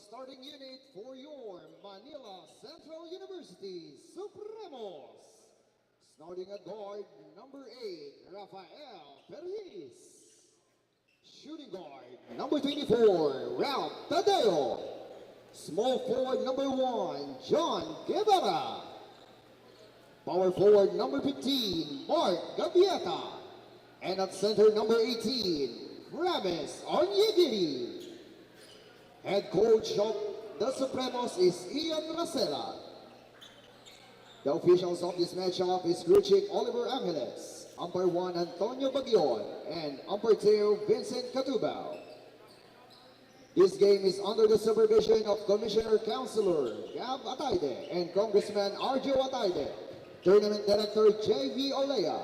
starting unit for your Manila Central University Supremos. Starting at guard, number 8, Rafael Perez. Shooting guard, number 24, Ralph Tadeo. Small forward, number 1, John Guevara. Power forward, number 15, Mark Gavieta. And at center, number 18, Ramis Onyegiri. Head coach of the Supremos is Ian Racela. The officials of this matchup is crew chief Oliver Angeles, umpire 1 Antonio Baguion, and umpire 2 Vincent Catubao. This game is under the supervision of Commissioner Councilor Gab Ataide and Congressman Arjo Ataide, Tournament Director J.V. Olea,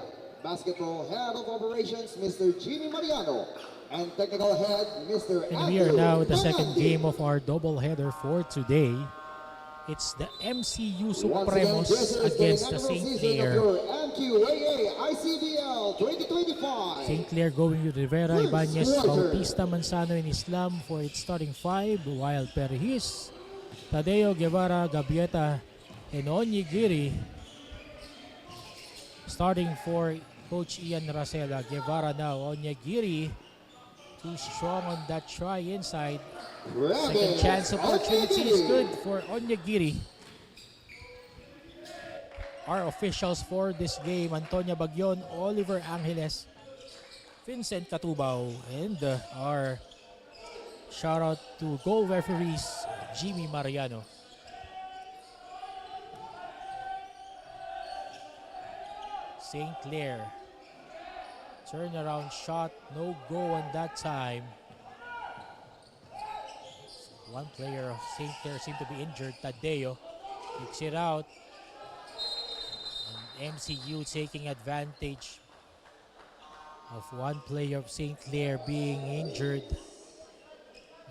Basketball Head of Operations Mr. Jimmy Mariano, and Technical Head Mr. And we are now at the second game of our doubleheader for today. It's the MCU Supremos against the St. Clare. St. Clare going with Rivera, Ibanez, Bautista, Manzano, and Islam for its starting 5, while Perhis, Tadeo, Guevara, Gavieta, and Onyegiri starting for Coach Ian Racela. Guevara now, Onyegiri, too strong on that try inside. Second chance opportunity is good for Onyegiri. Our officials for this game, Antonio Baguion, Oliver Angeles, Vincent Catubao, and our shout out to goal referees, Jimmy Mariano. St. Clare, turnaround shot, no go on that time. One player of St. Clare seemed to be injured, Tadeo, kicks it out. And MCU taking advantage of one player of St. Clare being injured.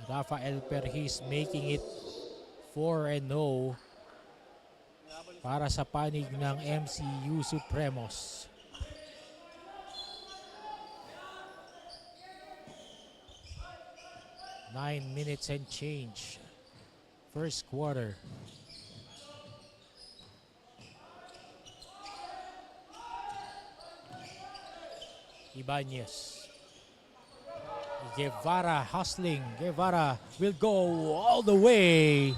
Rafael Perhis making it 4-0 para sa panig ng MCU Supremos. Nine minutes and change. First quarter. Ibanez. Guevara hustling. Guevara will go all the way.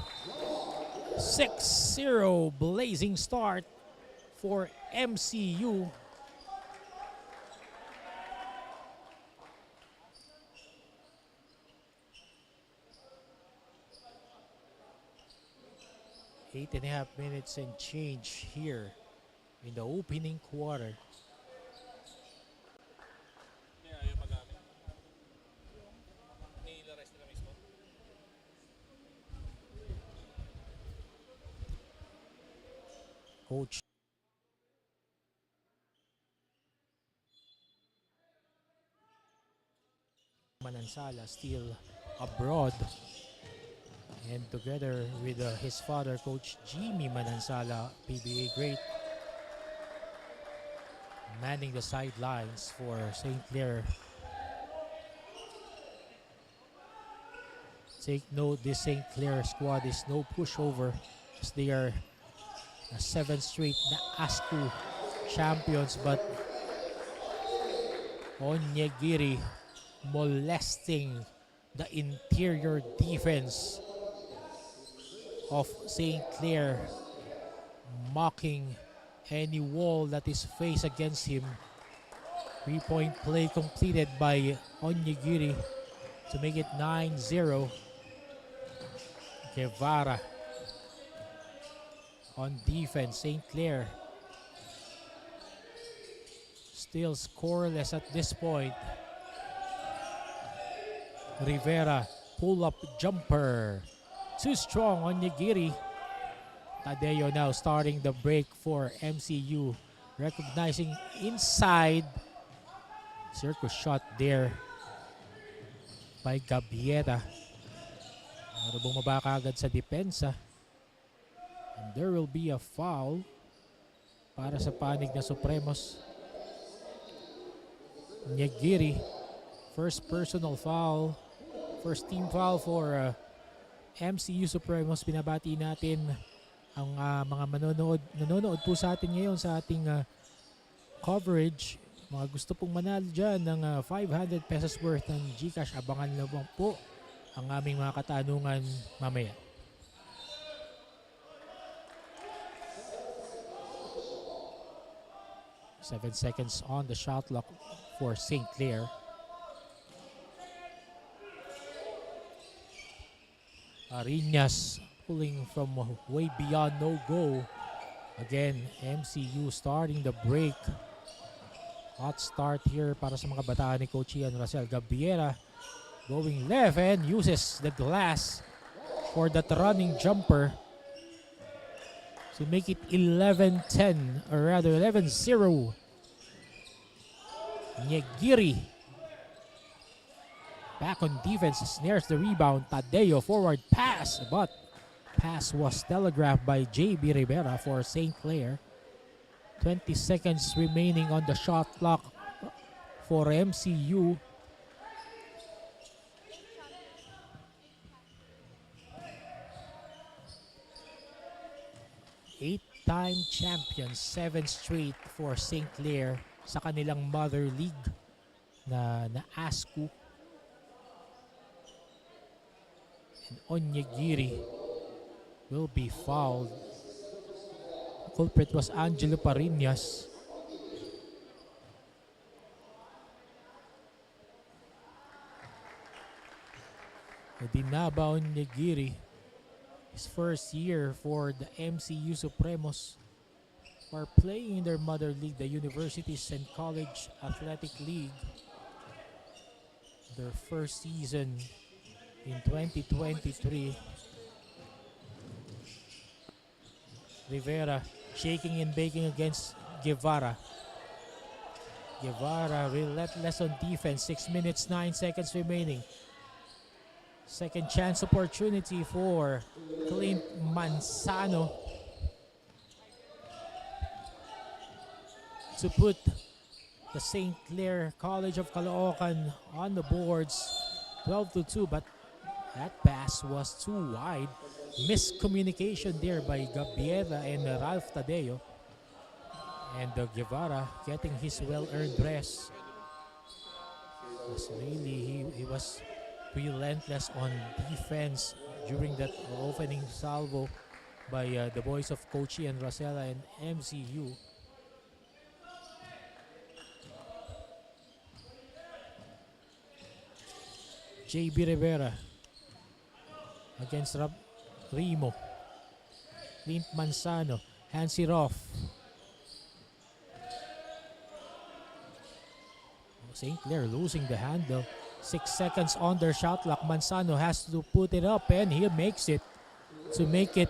6-0 blazing start for MCU. Eight and a half minutes and change here in the opening quarter. Coach Manansala still abroad, and together with his father, Coach Jimmy Manansala, PBA great, manning the sidelines for St. Clare. Take note, this St. Clare squad is no pushover, as they are 7 straight ASCU champions, but Onyegiri molesting the interior defense of St. Clare, mocking any wall that is faced against him. 3-point play completed by Onyegiri to make it 9-0. Guevara on defense. St. Clare still scoreless at this point. Rivera, pull-up jumper. Too strong on Onyegiri. Tadeo now starting the break for MCU. Recognizing inside. Circus shot there by Gavieta. Pero bumaba kaagad sa depensa. And there will be a foul para sa panig na Supremos. Onyegiri, first personal foul, first team foul for MCU Supremos, binabati natin ang mga nanonood po sa atin ngayon sa ating coverage. Mga gusto pong manalo dyan ng 500 pesos worth ng GCash, abangan naman po ang aming mga katanungan mamaya. Seven seconds on the shot clock for St. Clare. Arinas pulling from way beyond, no go. Again, MCU starting the break. Hot start here para sa mga bataan ni Coach Ian Racel. Gabriela going left and uses the glass for that running jumper to make it 11-10, or rather 11-0. Nyegiri back on defense, snares the rebound. Tadeo forward pass, but pass was telegraphed by JB Rivera for St. Clare. 20 seconds remaining on the shot clock for MCU. Eight-time champions, 7 straight for St. Clare sa kanilang mother league na ASCU. And Onyegiri will be fouled. The culprit was Angelo Parinas. Dinaba Onyegiri, his first year for the MCU Supremos, are playing in their mother league, the Universities and College Athletic League. Their first season in 2023. Rivera shaking and baking against Guevara. Guevara relentless on defense. 6 minutes, 9 seconds remaining. Second chance opportunity for Clint Manzano to put the St. Clare College of Caloocan on the boards. 12-2, but that pass was too wide. Miscommunication there by Gabriela and Ralph Tadeo. And Guevara getting his well-earned rest. He was relentless on defense during that opening salvo by the boys of Coach Ian Racela and MCU. JB Rivera against Rimo. Clint Manzano hands it off. St. Clare losing the handle. 6 seconds on their shot clock. Manzano has to put it up and he makes it to make it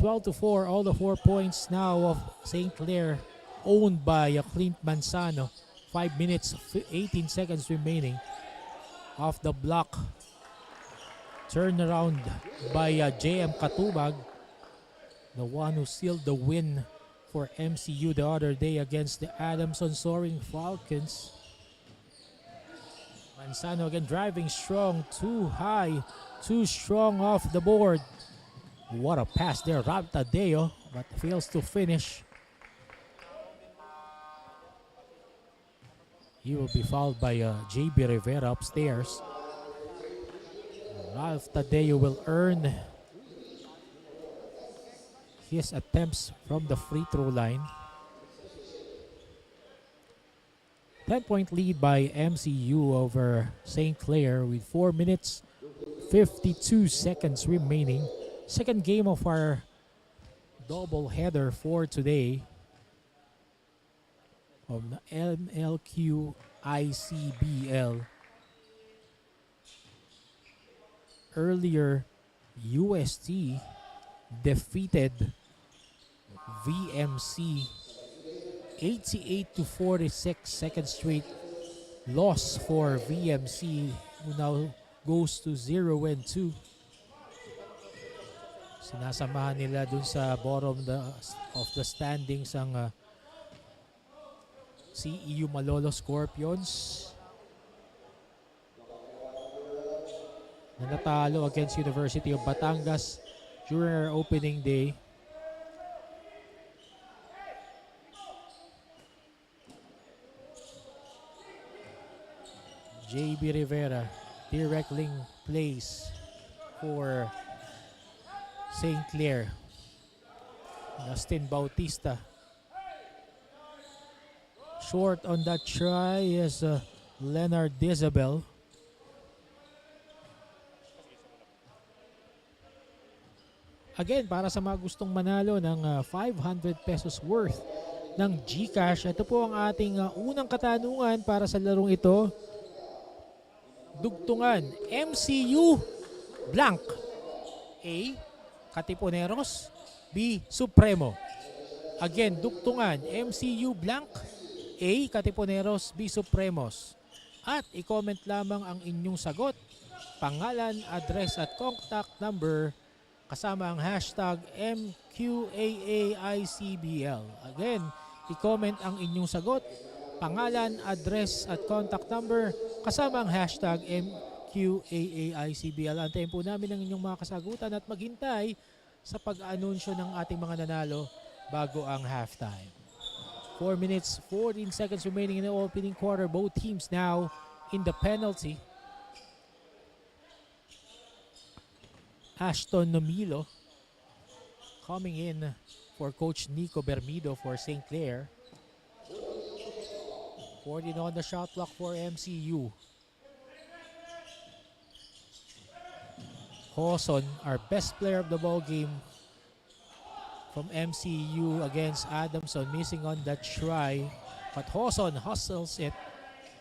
12-4. All the 4 points now of St. Clare owned by Clint Manzano. 5 minutes, 18 seconds remaining. Off the block. Turnaround by JM Katubag, the one who sealed the win for MCU the other day against the Adamson Soaring Falcons. Manzano again driving strong, too high, too strong off the board. What a pass there, Rob Tadeo, but fails to finish. He will be fouled by JB Rivera upstairs. Ralph Tadeo will earn his attempts from the free throw line. 10-point lead by MCU over St. Clare with 4 minutes, 52 seconds remaining. Second game of our double header for today of the MLQ ICBL. Earlier, UST defeated VMC 88-46. Second straight loss for VMC, who now goes to 0-2. Sinasamahan nila dun sa bottom of the standings ang CEU Malolo Scorpions. na natalo against University of Batangas during our opening day. JB Rivera, direct link plays for St. Clare. Justin Bautista. Short on that try is Leonard Isabel. Again, para sa mga gustong manalo ng 500 pesos worth ng GCash, ito po ang ating unang katanungan para sa larong ito. Dugtungan, MCU blank. A. Katipuneros. B. Supremo. Again, dugtungan, MCU blank. A. Katipuneros. B. Supremos. At i-comment lamang ang inyong sagot, pangalan, address at contact number kasama ang hashtag Mqaa-Icbl. Again, i-comment ang inyong sagot, pangalan, address at contact number kasama ang hashtag Mqaa-Icbl. Antayin po namin ang inyong mga kasagutan at maghintay sa pag-anunsyo ng ating mga nanalo bago ang halftime. 4 minutes, 14 seconds remaining in the opening quarter. Both teams now in the penalty. Ashton Nomilo coming in for Coach Nico Bermido for St. Clare. 14 on the shot clock for MCU. Hoson, our best player of the ball game from MCU against Adamson, missing on that try. But Hoson hustles it.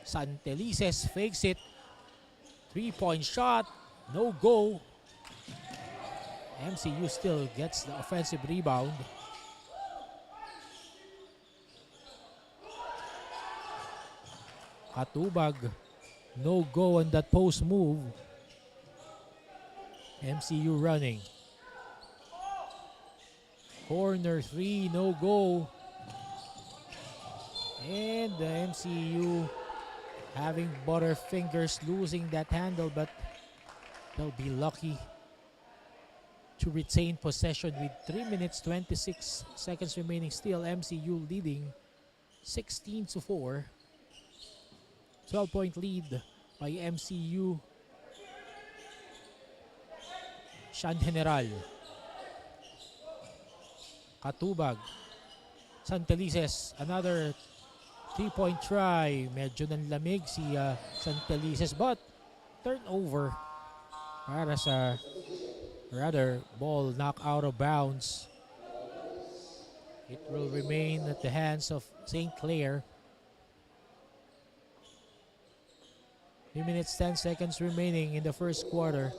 Santelices fakes it. 3-point shot. No go. MCU still gets the offensive rebound. Katubag, no go on that post move. MCU running. Corner 3, no go. And the MCU having butterfingers, losing that handle, but they'll be lucky to retain possession with 3 minutes 26 seconds remaining. Still MCU leading 16-4. 12-point lead by MCU. Shan General. Katubag. Santelices, another 3-point try. Medyo nanlamig si Santelices, but turnover para sa ball knocked out of bounds. It will remain at the hands of St. Clare. 3 minutes 10 seconds remaining in the first quarter.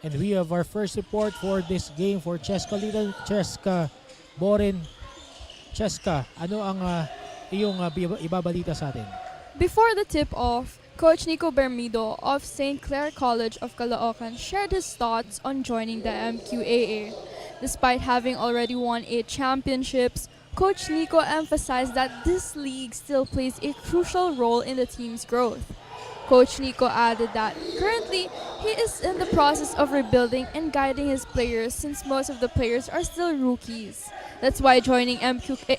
And we have our first report for this game for Cheska Little. Cheska Borin. Cheska, ano ang iyong ibabalita sa atin? Before the tip-off, Coach Nico Bermido of St. Clare College of Caloocan shared his thoughts on joining the Mqaa. Despite having already won 8 championships, Coach Nico emphasized that this league still plays a crucial role in the team's growth. Coach Nico added that currently he is in the process of rebuilding and guiding his players since most of the players are still rookies. That's why joining Mqaa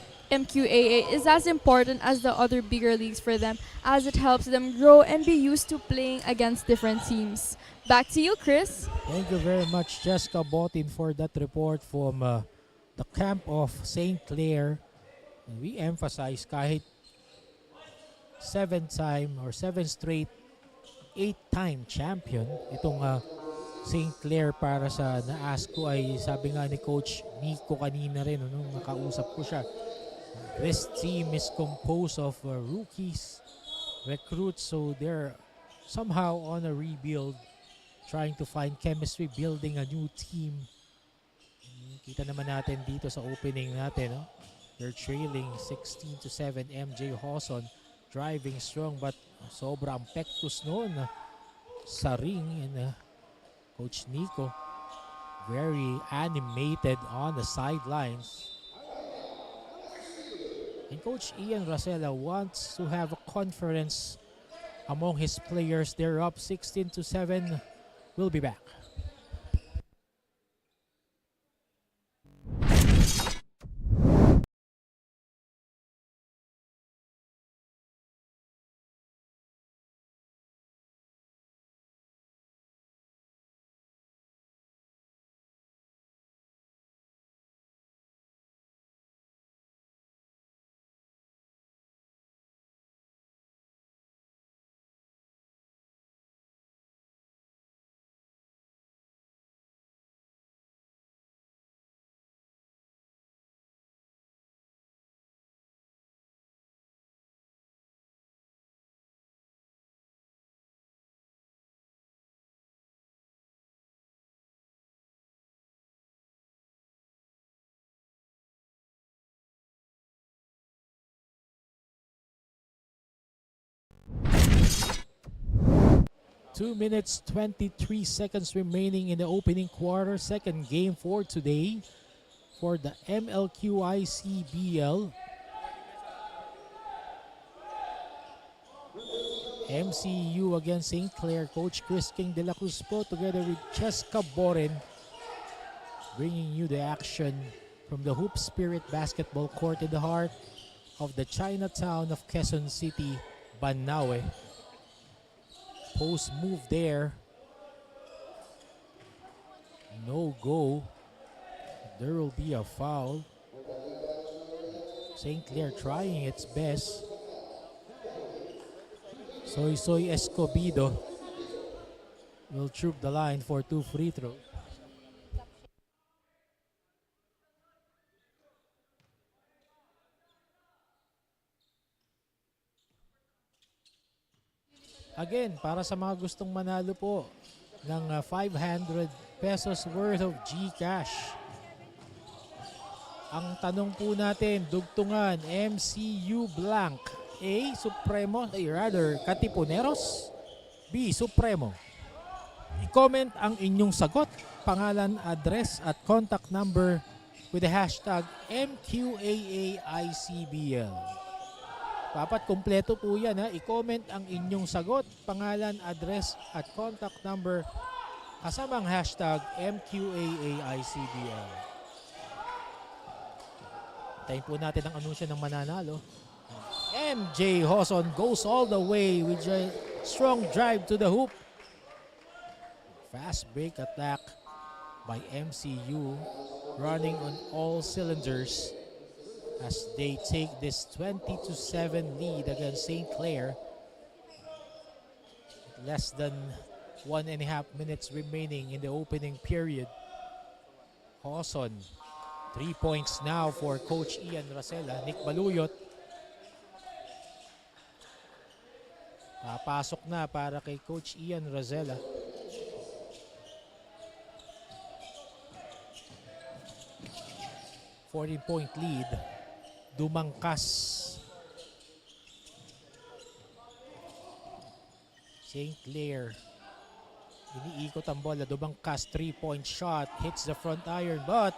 is as important as the other bigger leagues for them, as it helps them grow and be used to playing against different teams. Back to you, Chris. Thank you very much, Jessica Botin, for that report from the camp of St. Clare. And we emphasize kahit 7 straight 8-time champion itong St. Clare para sa na-ask ko ay sabi nga ni Coach Nico kanina rin nung nakausap ko siya. This team is composed of rookies, recruits, so they're somehow on a rebuild, trying to find chemistry, building a new team. Kita naman natin dito sa opening natin, no? They're trailing 16-7. MJ Hoson driving strong, but sobrang pectus noon sa ring. And Coach Nico very animated on the sidelines. And Coach Ian Rosella wants to have a conference among his players. They're up 16-7. We'll be back. Two minutes 23 seconds remaining in the opening quarter. Second game for today for the MLQICBL. MCU against St. Clare. Coach Chris King de la Cruz po together with Cheska Boren bringing you the action from the Hoop Spirit Basketball Court in the heart of the Chinatown of Quezon City, Banawe. Post move there. No go. There will be a foul. St. Clair trying its best. Soy Escobedo will troop the line for 2 free throws. Again, para sa mga gustong manalo po ng 500 pesos worth of GCash. Ang tanong po natin, dugtungan, MCU blank. A, Supremo, rather, Katipuneros. B, Supremo. I-comment ang inyong sagot, pangalan, address, at contact number with the hashtag MQAAICBL. Dapat kumpleto po yan, ha. I-comment ang inyong sagot, pangalan, address, at contact number kasamang hashtag MQAAICBL. Tayin po natin ang anunsyo ng mananalo. MJ Hoson goes all the way with a strong drive to the hoop. Fast break attack by MCU running on all cylinders as they take this 20-7 lead against St. Clair. Less than 1.5 minutes remaining in the opening period. Hoson, 3 points now for Coach Ian Rosella. Nick Baluyot. Pasok na para kay Coach Ian Rosella. .4 lead. Dumangkas. St. Clair. Iniikot ang bola. Dumangkas. 3-point shot. Hits the front iron. But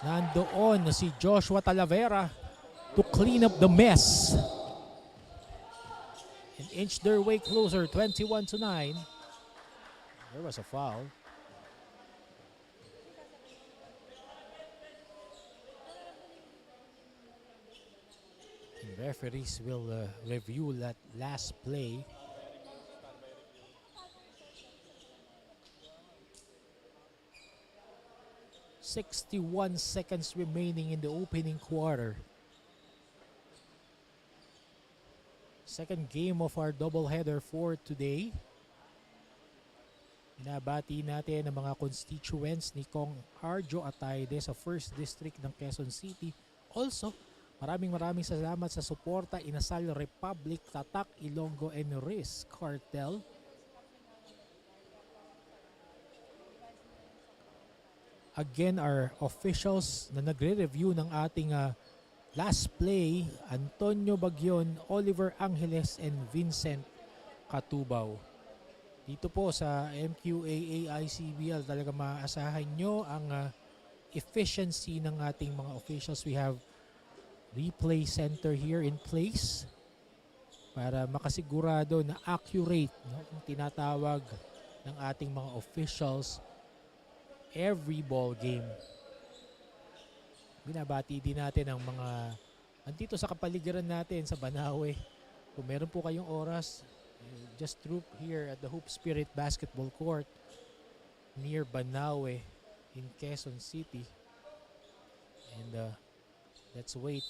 nandoon si Joshua Talavera to clean up the mess. And inch their way closer. 21-9. There was a foul. Referees will review that last play. .61 seconds remaining in the opening quarter. Second game of our doubleheader for today. Binabati natin ang mga constituents ni Kong Arjo Atayde sa 1st District ng Quezon City. Also, maraming salamat sa suporta Inasal Republic, Tatak, Ilonggo, and Riz Cartel. Again, our officials na nagre-review ng ating last play, Antonio Bagyon, Oliver Angeles, and Vincent Katubaw. Dito po sa MQAAICBL, talaga maaasahan nyo ang efficiency ng ating mga officials. We have replay center here in place para makasigurado na accurate, no, yung tinatawag ng ating mga officials every ball game. Binabati din natin ang mga andito sa kapaligiran natin sa Banawe. Kung meron po kayong oras, just troop here at the Hoop Spirit Basketball Court near Banawe in Quezon City. And let's wait.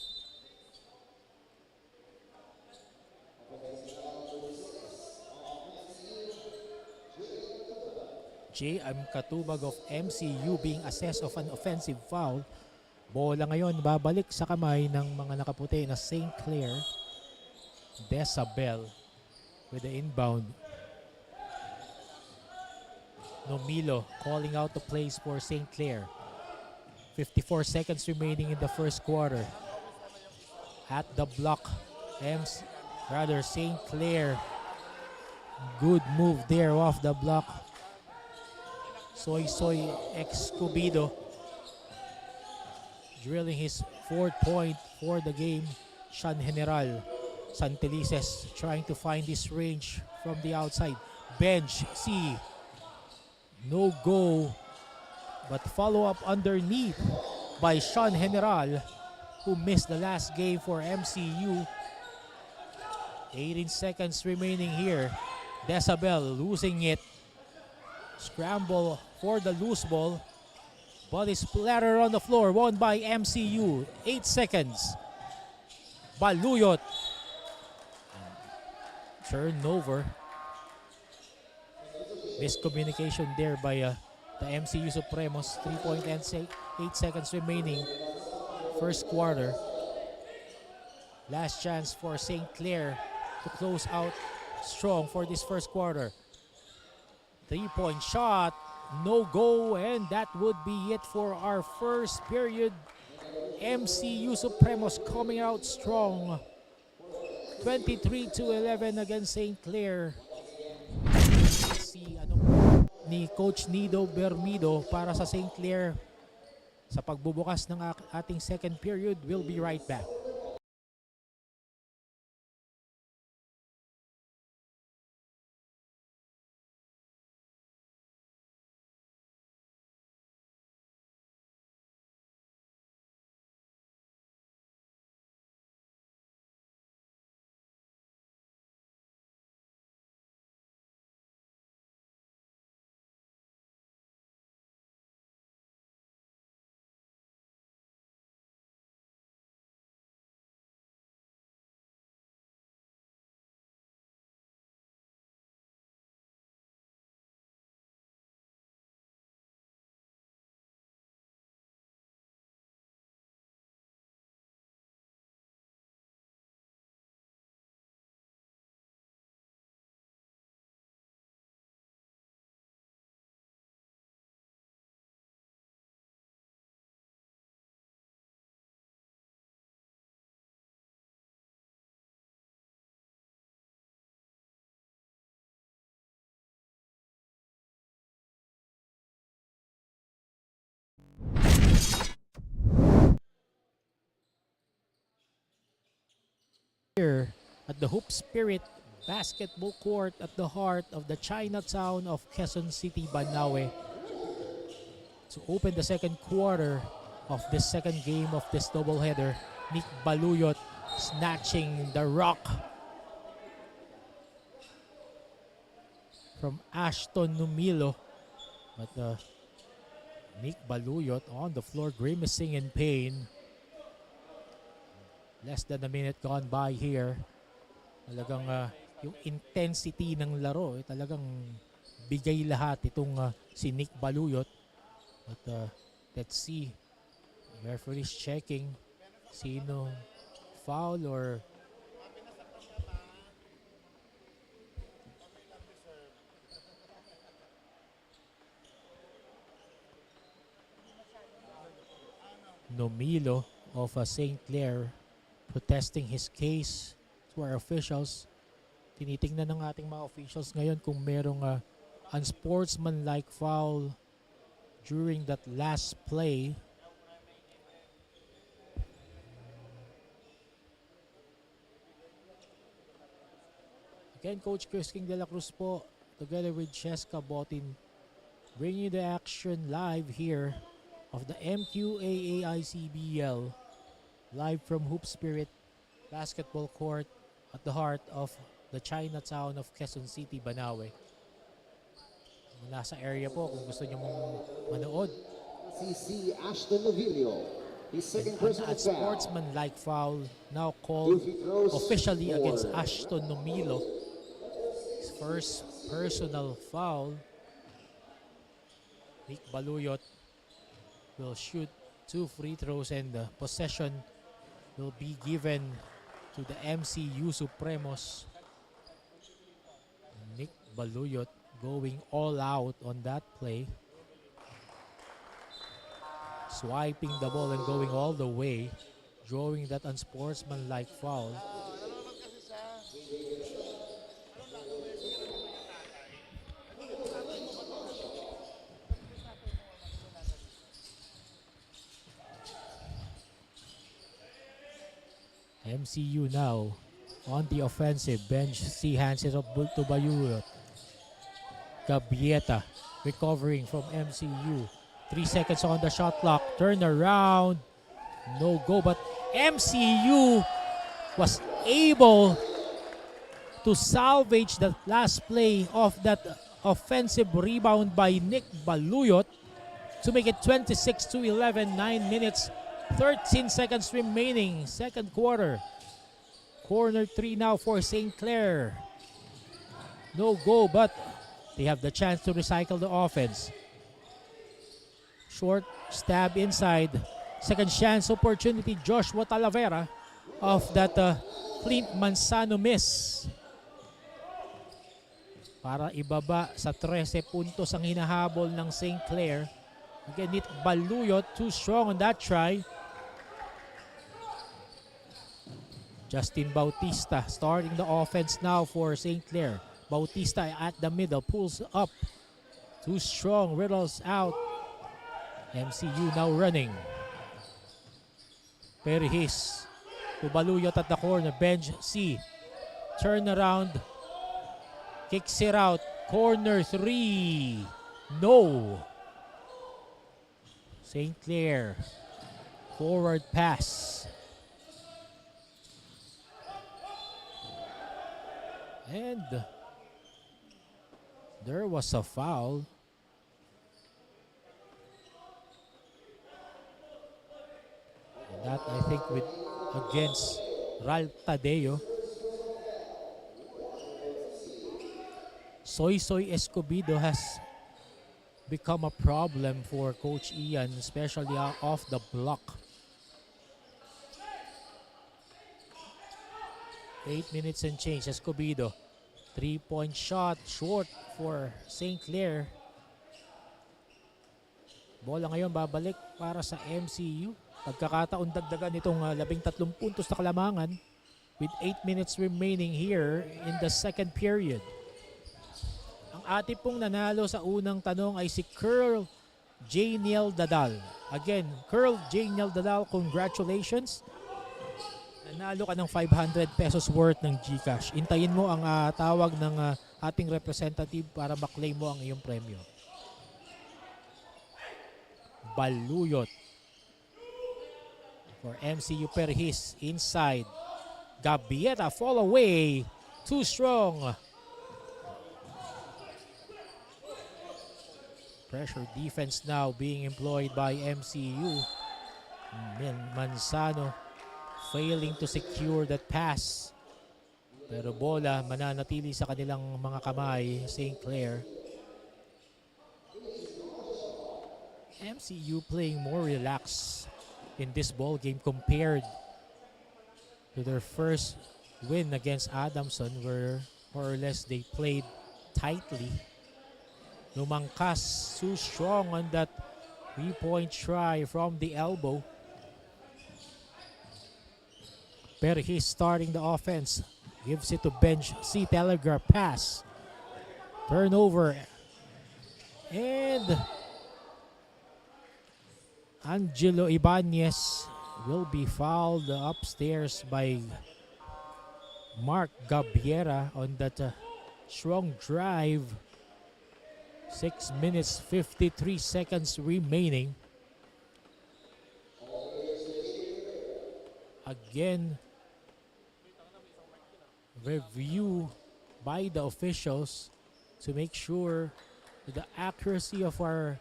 Mqaa-Icbl of MCU being assessed of an offensive foul. Bola ngayon babalik sa kamay ng mga nakaputi na St. Clare. Desabel with the inbound. Nomilo calling out the plays for St. Clare. 54 seconds remaining in the first quarter. At the block, St. Clare. Good move there off the block. Soy Escobedo drilling his fourth point for the game. Sean General Santelices trying to find his range from the outside. Bench, C. No go, but follow up underneath by Sean General, who missed the last game for MCU. 18 seconds remaining here. Desabel losing it. Scramble for the loose ball. Ball is splattered on the floor, won by MCU. 8 seconds. Baluyot. Turnover. Miscommunication there by the MCU Supremos. 3 point and 8 seconds remaining. First quarter. Last chance for St. Clare to close out strong for this first quarter. 3-point shot, no go, and that would be it for our first period. MCU Supremos coming out strong. 23-11 against St. Clare. Si ni Coach Nido Bermido para sa St. Clare sa pagbubukas ng ating second period. We'll be right back. Here at the Hoop Spirit Basketball Court at the heart of the Chinatown of Quezon City, Banawe. To open the second quarter of this second game of this doubleheader, Nick Baluyot snatching the rock from Ashton Numilo. But Nick Baluyot on the floor grimacing in pain. Less than a minute gone by here. Talagang yung intensity ng laro, talagang bigay lahat itong si Nick Baluyot. But let's see. The referee is checking sino foul or Nomilo of St. Clare protesting his case to our officials. Tinitingnan ng ating mga officials ngayon kung merong unsportsmanlike foul during that last play. Again, Coach Chris King de la Cruz po, together with Cheska Botin, bringing you the action live here of the Mqaa-Icbl, live from Hoop Spirit Basketball Court at the heart of the Chinatown of Quezon City, Banawe. Nasa area po kung gusto niyo mong manood. Si Ashton Novillo, his second An personal foul. unsportsmanlike foul now called officially against Ashton Novillo. His first personal foul. Nick Baluyot will shoot 2 free throws and the possession will be given to the MCU Supremos. Nick Baluyot going all out on that play. Swiping the ball and going all the way, drawing that unsportsmanlike foul. MCU now on the offensive bench. C hands it up to Bayuyot. Gabieta recovering from MCU. 3 seconds on the shot clock. Turn around. No go, but MCU was able to salvage the last play of that offensive rebound by Nick Baluyot to make it 26-11, 9 minutes, 13 seconds remaining, second quarter. Corner 3 now for St. Clare. No go, but they have the chance to recycle the offense. Short stab inside. Second chance opportunity, Joshua Talavera of that Clint Manzano miss. Para ibaba sa 13 puntos ang hinahabol ng St. Clare. Again, Nick Baluyot too strong on that try. Justin Bautista starting the offense now for St. Clare. Bautista at the middle, pulls up. Too strong, Riddles out. MCU now running. Perihis to Baluyot at the corner. Bench C. Turn around. Kicks it out. Corner 3. No. St. Clare. Forward pass. And there was a foul. And that I think against Ralph Tadeo. Soy Escobedo has become a problem for Coach Ian, especially off the block. 8 minutes and change. Escobedo. 3-point shot. Short for St. Clare. Bola ngayon babalik para sa MCU. Pagkakataon dagdagan itong 13 puntos na kalamangan with 8 minutes remaining here in the second period. Ang ating pong nanalo sa unang tanong ay si Curl J. Niel Dadal. Again, Curl J. Niel Dadal, congratulations. Nanalo ka ng 500 pesos worth ng GCash. Intayin mo ang tawag ng ating representative para maklaim mo ang iyong premyo. Baluyot for MCU Perhis inside. Gabieta fall away. Too strong. Pressure defense now being employed by MCU. Manzano failing to secure that pass. Pero bola mananatili sa kanilang mga kamay, St. Clare. MCU playing more relaxed in this ball game compared to their first win against Adamson, where more or less they played tightly. Lumangkas too strong on that 3-point try from the elbow. Pero he's starting the offense. Gives it to bench C. Telegraph pass. Turnover. And Angelo Ibanez will be fouled upstairs by Mark Gabiera on that strong drive. 6 minutes 53 seconds remaining. Again, review by the officials to make sure the accuracy of our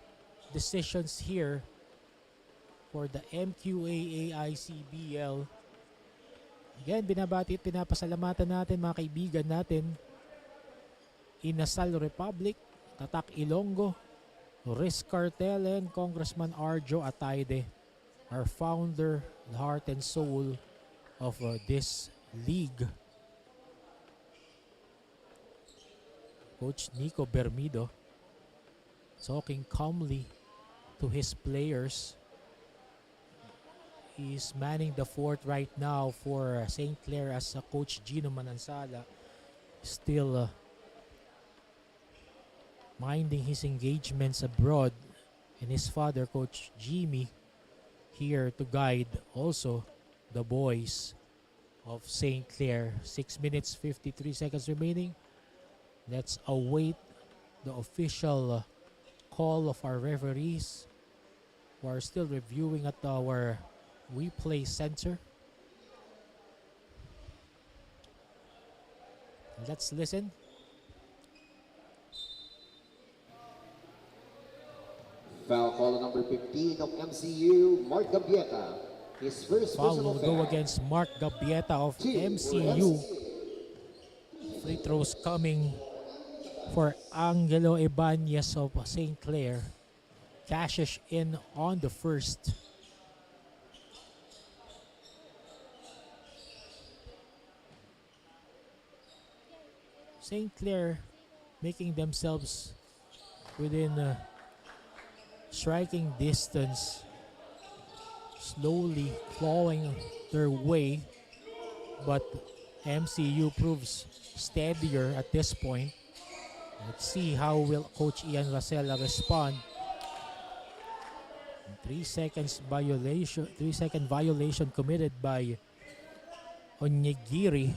decisions here for the Mqaa-Icbl. Again, binabati at pinapasalamatan natin mga kaibigan natin in Nasal Republic, Tatak Ilonggo, Riz Cartel, and Congressman Arjo Atayde, our founder, the heart and soul of this league. Coach Nico Bermido talking calmly to his players. He's manning the fort right now for St. Clare as Coach Gino Manansala still minding his engagements abroad, and his father, Coach Jimmy, here to guide also the boys of St. Clare. 6 minutes 53 seconds remaining. Let's await the official call of our referees who are still reviewing at our replay center. Let's listen. Foul call on number 15 of MCU, Mark Gabieta. His first Foul personal will go foul. against Mark Gabieta of Two for MCU. Free throws coming for Angelo Ibanez of St. Clare. Cashes in on the first. St. Clare making themselves within striking distance, slowly clawing their way, but MCU proves steadier at this point. Let's see how will Coach Ian Racela respond. 3 second violation committed by Onyegiri.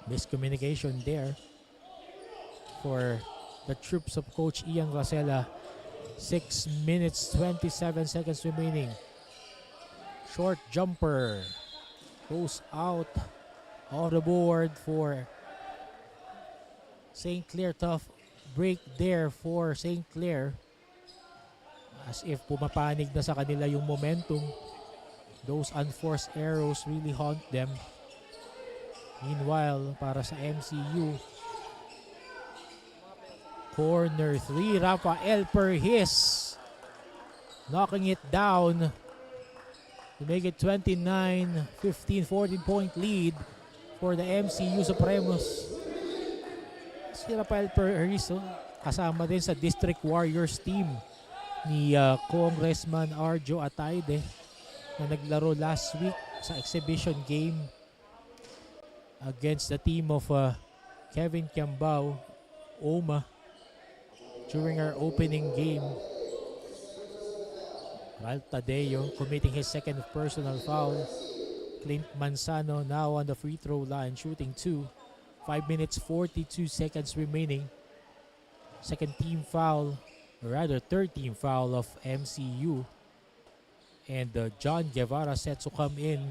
Miscommunication there for the troops of Coach Ian Racela. 6 minutes 27 seconds remaining. Short jumper goes out of the board for St. Clare. Tough break there for St. Clare, as if pumapanig na sa kanila yung momentum. Those unforced arrows really haunt them. Meanwhile, para sa MCU, corner 3, Rafael Perhis knocking it down to make it 29-15, 14-point lead for the MCU Supremos. Si Rafael Perhis, kasama din sa District Warriors team ni Congressman Arjo Atayde na naglaro last week sa exhibition game against the team of Kevin Kiambao, Oma, during our opening game. Ralph Tadeo committing his second personal foul. Clint Manzano now on the free throw line shooting 2. 5 minutes 42 seconds remaining. Second team foul, or rather third team foul of MCU. And John Guevara set to come in.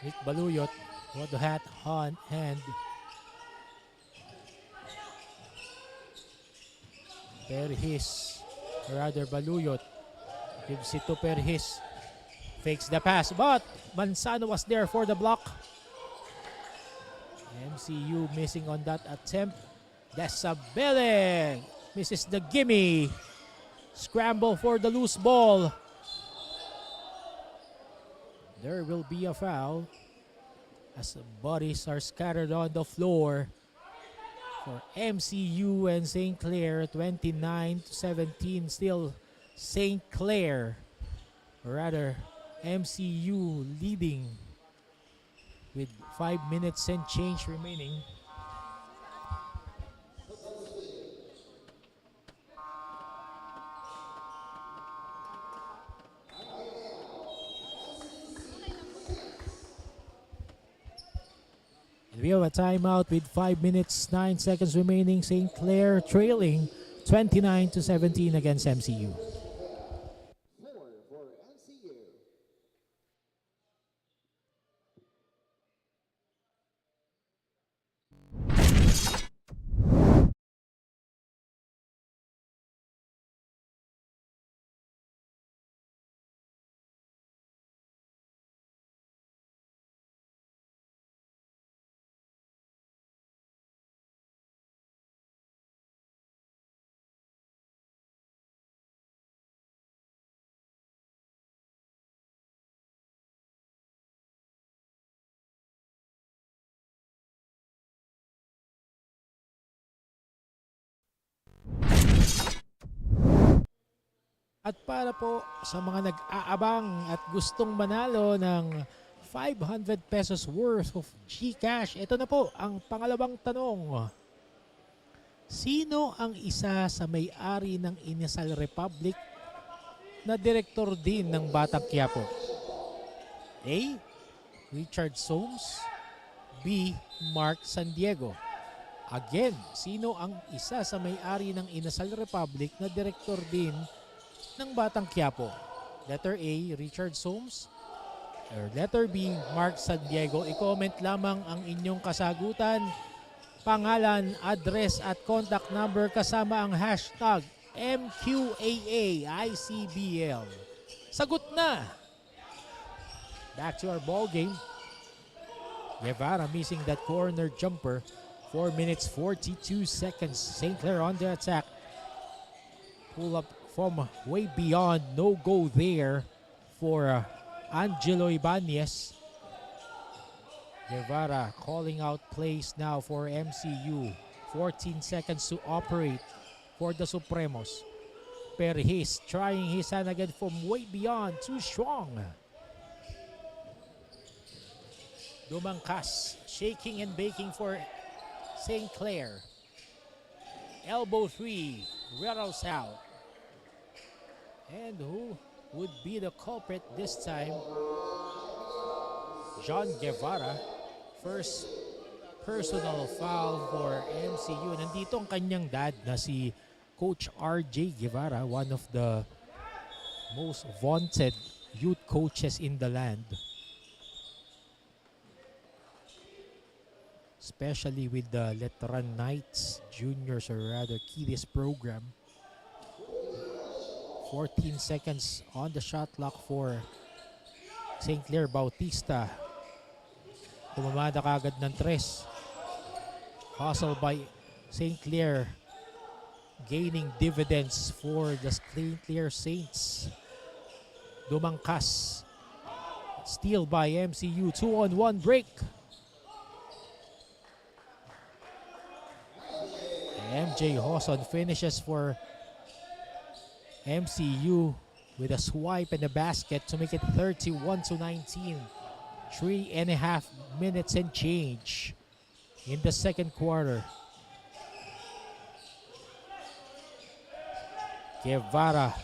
Nick Baluyot with the hat on hand. Perhis, or rather Baluyot, gives it to Perhis. Fakes the pass, but Manzano was there for the block. MCU missing on that attempt. Desabelle misses the gimme. Scramble for the loose ball. There will be a foul as the bodies are scattered on the floor for MCU and St. Clare. 29-17, still St. Clare, or rather MCU leading with 5 minutes and change remaining. of a timeout with 5 minutes 9 seconds remaining. St. Clare trailing 29-17 against MCU. 4 for NCU. At para po sa mga nag-aabang at gustong manalo ng 500 pesos worth of GCash, ito na po ang pangalawang tanong. Sino ang isa sa may-ari ng Inasal Republic na direktor din ng Batang Quiapo? A. Richard Soames. B. Mark San Diego. Again, sino ang isa sa may-ari ng Inasal Republic na direktor din ng Batang Quiapo? Letter A, Richard Soames. Or letter B, Mark San Diego. I-comment lamang ang inyong kasagutan, pangalan, address at contact number kasama ang hashtag Mqaa-Icbl. Sagot na! Back to our ball game. Guevara missing that corner jumper. 4 minutes 42 seconds. St. Clair on the attack. Pull up from way beyond. No go there for Angelo Ibanez. Guevara calling out plays now for MCU. 14 seconds to operate for the Supremos. Perhis trying his hand again from way beyond. Too strong. Dumangkas shaking and baking for St. Clair. Elbow 3. Rattles out. And who would be the culprit this time? John Guevara. First personal foul for MCU. Nandito ang kanyang dad na si Coach RJ Guevara, one of the most vaunted youth coaches in the land. Especially with the Letran Knights Juniors, or rather Kiddies program. 14 seconds on the shot clock for St. Clair. Bautista. Tumamada kagad ng 3. Hustle by St. Clair. Gaining dividends for the St. Clair Saints. Dumangkas. Steal by MCU. 2-on-1 break. MJ Hoson finishes for MCU with a swipe and a basket to make it 31-19. 3.5 minutes and change in the second quarter. Guevara.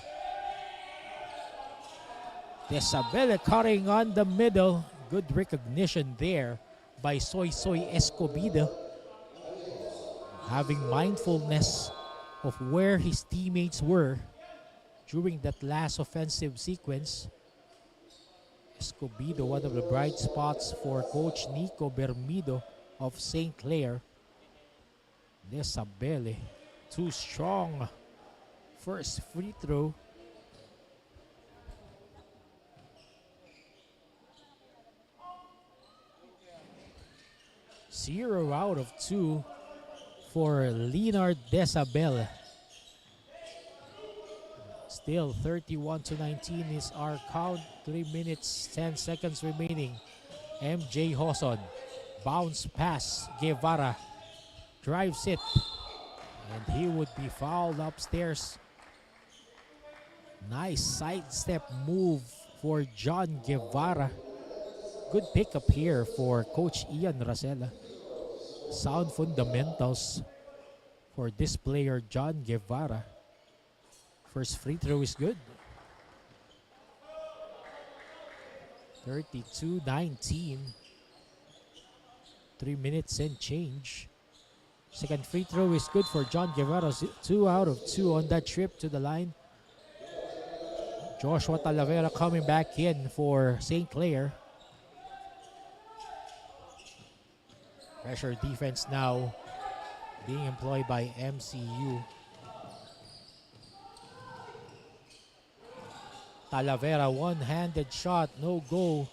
Desabelle cutting on the middle. Good recognition there by Soy Escobedo. Having mindfulness of where his teammates were during that last offensive sequence. Escobedo, one of the bright spots for Coach Nico Bermido of St. Clair. Desabelle, too strong. First free throw. Zero out of 2 for Leonard Desabelle. Still 31-19 is our count. 3 minutes 10 seconds remaining. MJ Hoson. Bounce pass. Guevara drives it. And he would be fouled upstairs. Nice sidestep move for John Guevara. Good pickup here for Coach Ian Racela. Sound fundamentals for this player, John Guevara. First free throw is good. 32-19. 3 minutes and change. Second free throw is good for John Guevara. 2 out of 2 on that trip to the line. Joshua Talavera coming back in for St. Clair. Pressure defense now being employed by MCU. Talavera, one-handed shot, no go.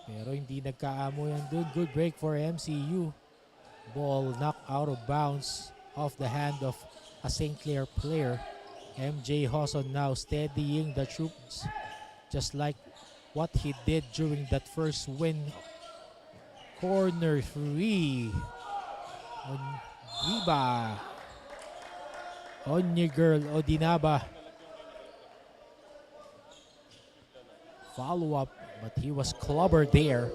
Pero hindi nagkaamo yan dun. Good break for MCU. Ball knocked out of bounds off the hand of a St. Clair player. MJ Hawson now steadying the troops just like what he did during that first win. Corner 3 on Iba. On your girl, Odinaba. Follow up, but he was clobbered there.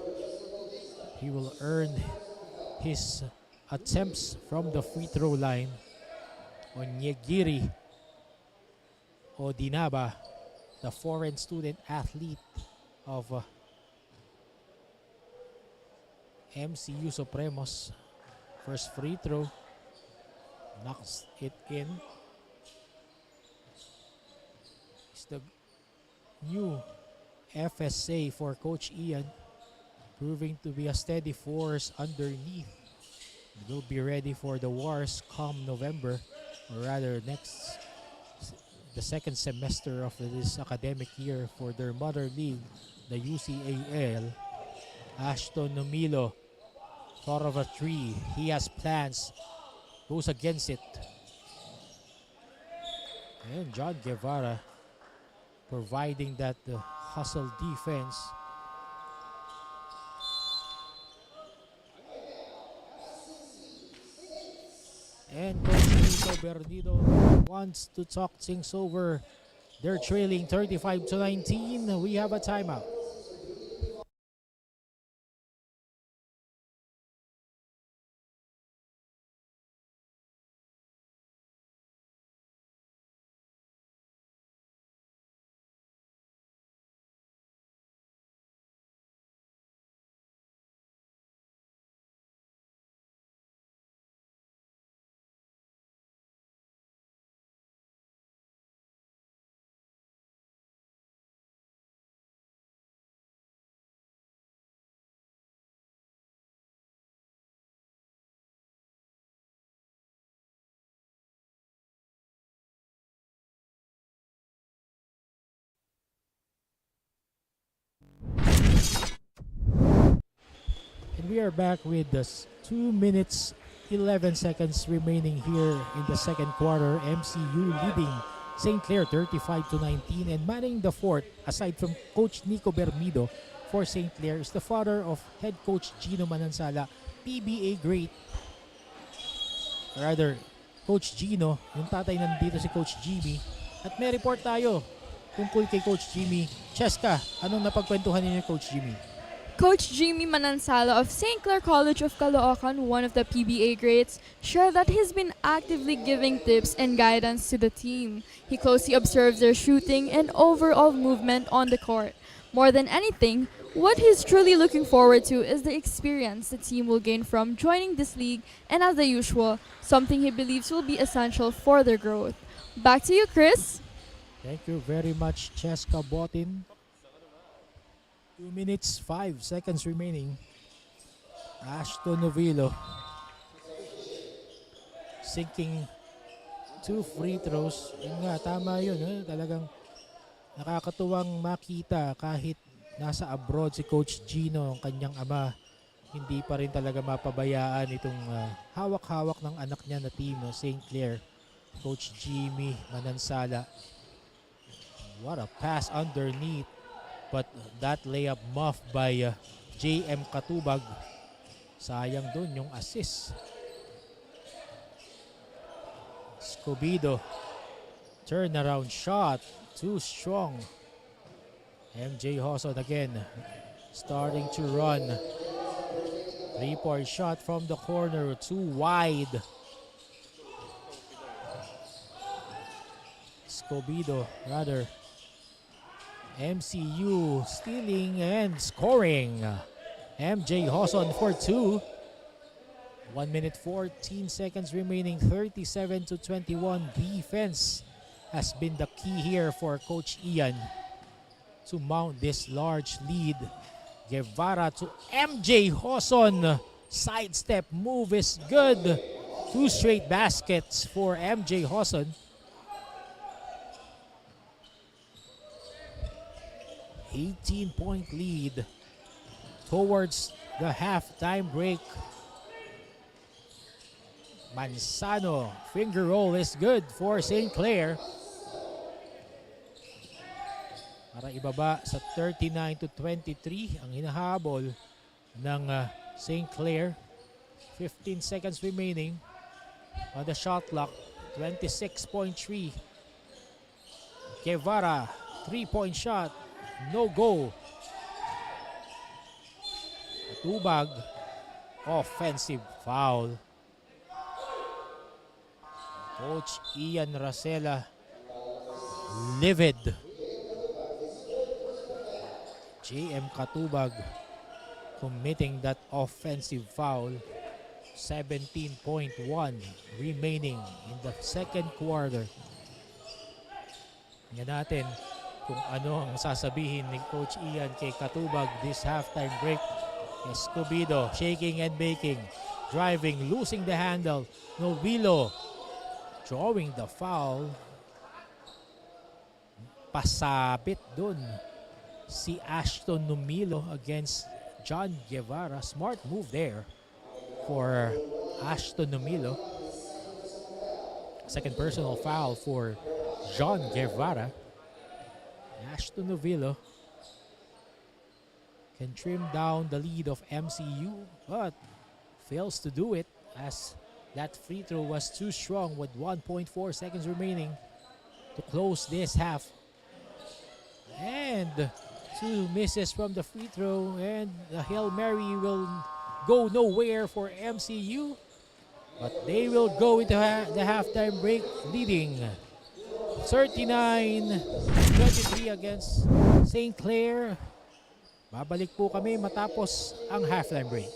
He will earn his attempts from the free throw line. Onyegiri Odinaba, the foreign student athlete of MCU Supremos. First free throw, knocks it in. It's the new FSA for Coach Ian, proving to be a steady force underneath. They'll be ready for the wars come November, or rather the second semester of this academic year for their mother league, the UCAL. Ashton Nomilo thought of a three. He has plans. Goes against it. And John Guevara providing that hustle defense. And Coach Nico Bernido wants to talk things over. They're trailing 35-19. We have a timeout. And we are back with the 2 minutes 11 seconds remaining here in the second quarter. MCU leading St. Clair 35-19, and manning the fourth, aside from Coach Nico Bermido for St. Clair, is the father of head coach Gino Manansala, PBA great. Rather, Coach Gino, yung tatay nandito si Coach Jimmy. At may report tayo tungkol kay Coach Jimmy. Cheska, anong napagkwentuhan niyo ni Coach Jimmy? Coach Jimmy Manansala of St. Clair College of Caloocan, one of the PBA greats, shared that he's been actively giving tips and guidance to the team. He closely observes their shooting and overall movement on the court. More than anything, what he's truly looking forward to is the experience the team will gain from joining this league, and as usual, something he believes will be essential for their growth. Back to you, Chris. Thank you very much, Cheska Botin. 2 minutes, 5 seconds remaining. Ashton Novilo sinking 2 free throws. Yun nga, tama yun. Talagang nakakatuwang makita kahit nasa abroad si Coach Gino, ang kanyang ama, hindi pa rin talaga mapabayaan itong hawak-hawak ng anak niya na team, St. Clair. Coach Jimmy Manansala. What a pass underneath. But that layup muffed by JM Katubag. Sayang dun yung assist. Escobedo. Turnaround shot. Too strong. MJ Hawson again. Starting to run. 3-point shot from the corner. Too wide. Escobedo rather. MCU stealing and scoring. MJ Hoson for 2. 1 minute 14 seconds remaining, 37 to 21. Defense has been the key here for Coach Ian to mount this large lead. Guevara to MJ Hoson. Sidestep move is good. 2 straight baskets for MJ Hoson. 18-point lead towards the halftime break. Manzano, finger roll is good for St. Clare. Para ibaba sa 39 to 23 ang hinahabol ng St. Clare. 15 seconds remaining on the shot clock. 26.3. Guevara, 3-point shot. No go. Tubag, offensive foul. Coach Ian Racela, livid. JM Katubag committing that offensive foul. 17.1 remaining in the second quarter. Tingnan natin kung ano ang sasabihin ni Coach Ian kay Katubag this halftime break. Escobedo shaking and baking, driving, losing the handle. Novilo drawing the foul. Pasabit dun si Ashton Numilo against John Guevara. Smart move there for Ashton Numilo. Second personal foul for John Guevara. Ashton Numilo can trim down the lead of MCU, but fails to do it as that free throw was too strong with 1.4 seconds remaining to close this half. And 2 misses from the free throw, and the Hail Mary will go nowhere for MCU, but they will go into the halftime break leading 39-23 against St. Clare. Babalik po kami matapos ang halftime break.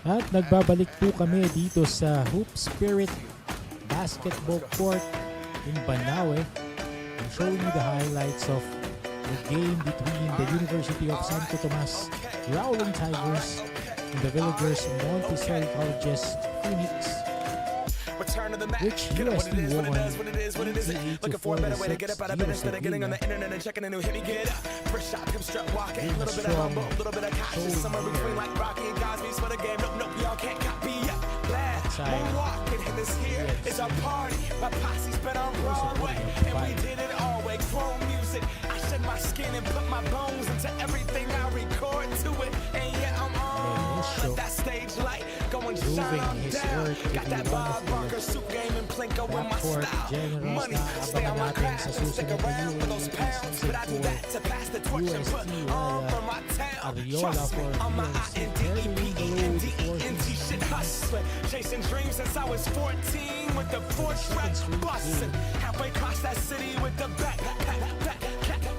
At nagbabalik po kami dito sa Hoop Spirit Basketball Court in Banawe. I'm showing you the highlights of the game between the University of Santo Tomas Rowling Tigers and the Villagers Montessori College's Phoenix, which USD won 88 to 46, 0 on the internet and checking a new hit me get up. First shot, come strut walking. A little bit of humble, a little bit of cautious. Somewhere between like Rocky and Cosby's for the game. Nope, y'all can't copy up. Glad moonwalking and this here is our party. My posse's been on Broadway and we did it all way. Chrome music. I shed my skin and put my bones into everything I record to it. And yeah, I'm on. Let that stage light go and shine on down. Got that Bob Barker suit game and Plinko in my style. Money, stay on my craft and stick around for those pounds. But I do that to pass the torch and put on for my town. Trust me, I'm my INDEPENDENT shit hustling. Chasing dreams since I was 14 with the 4-track bustin'. Halfway across that city with the back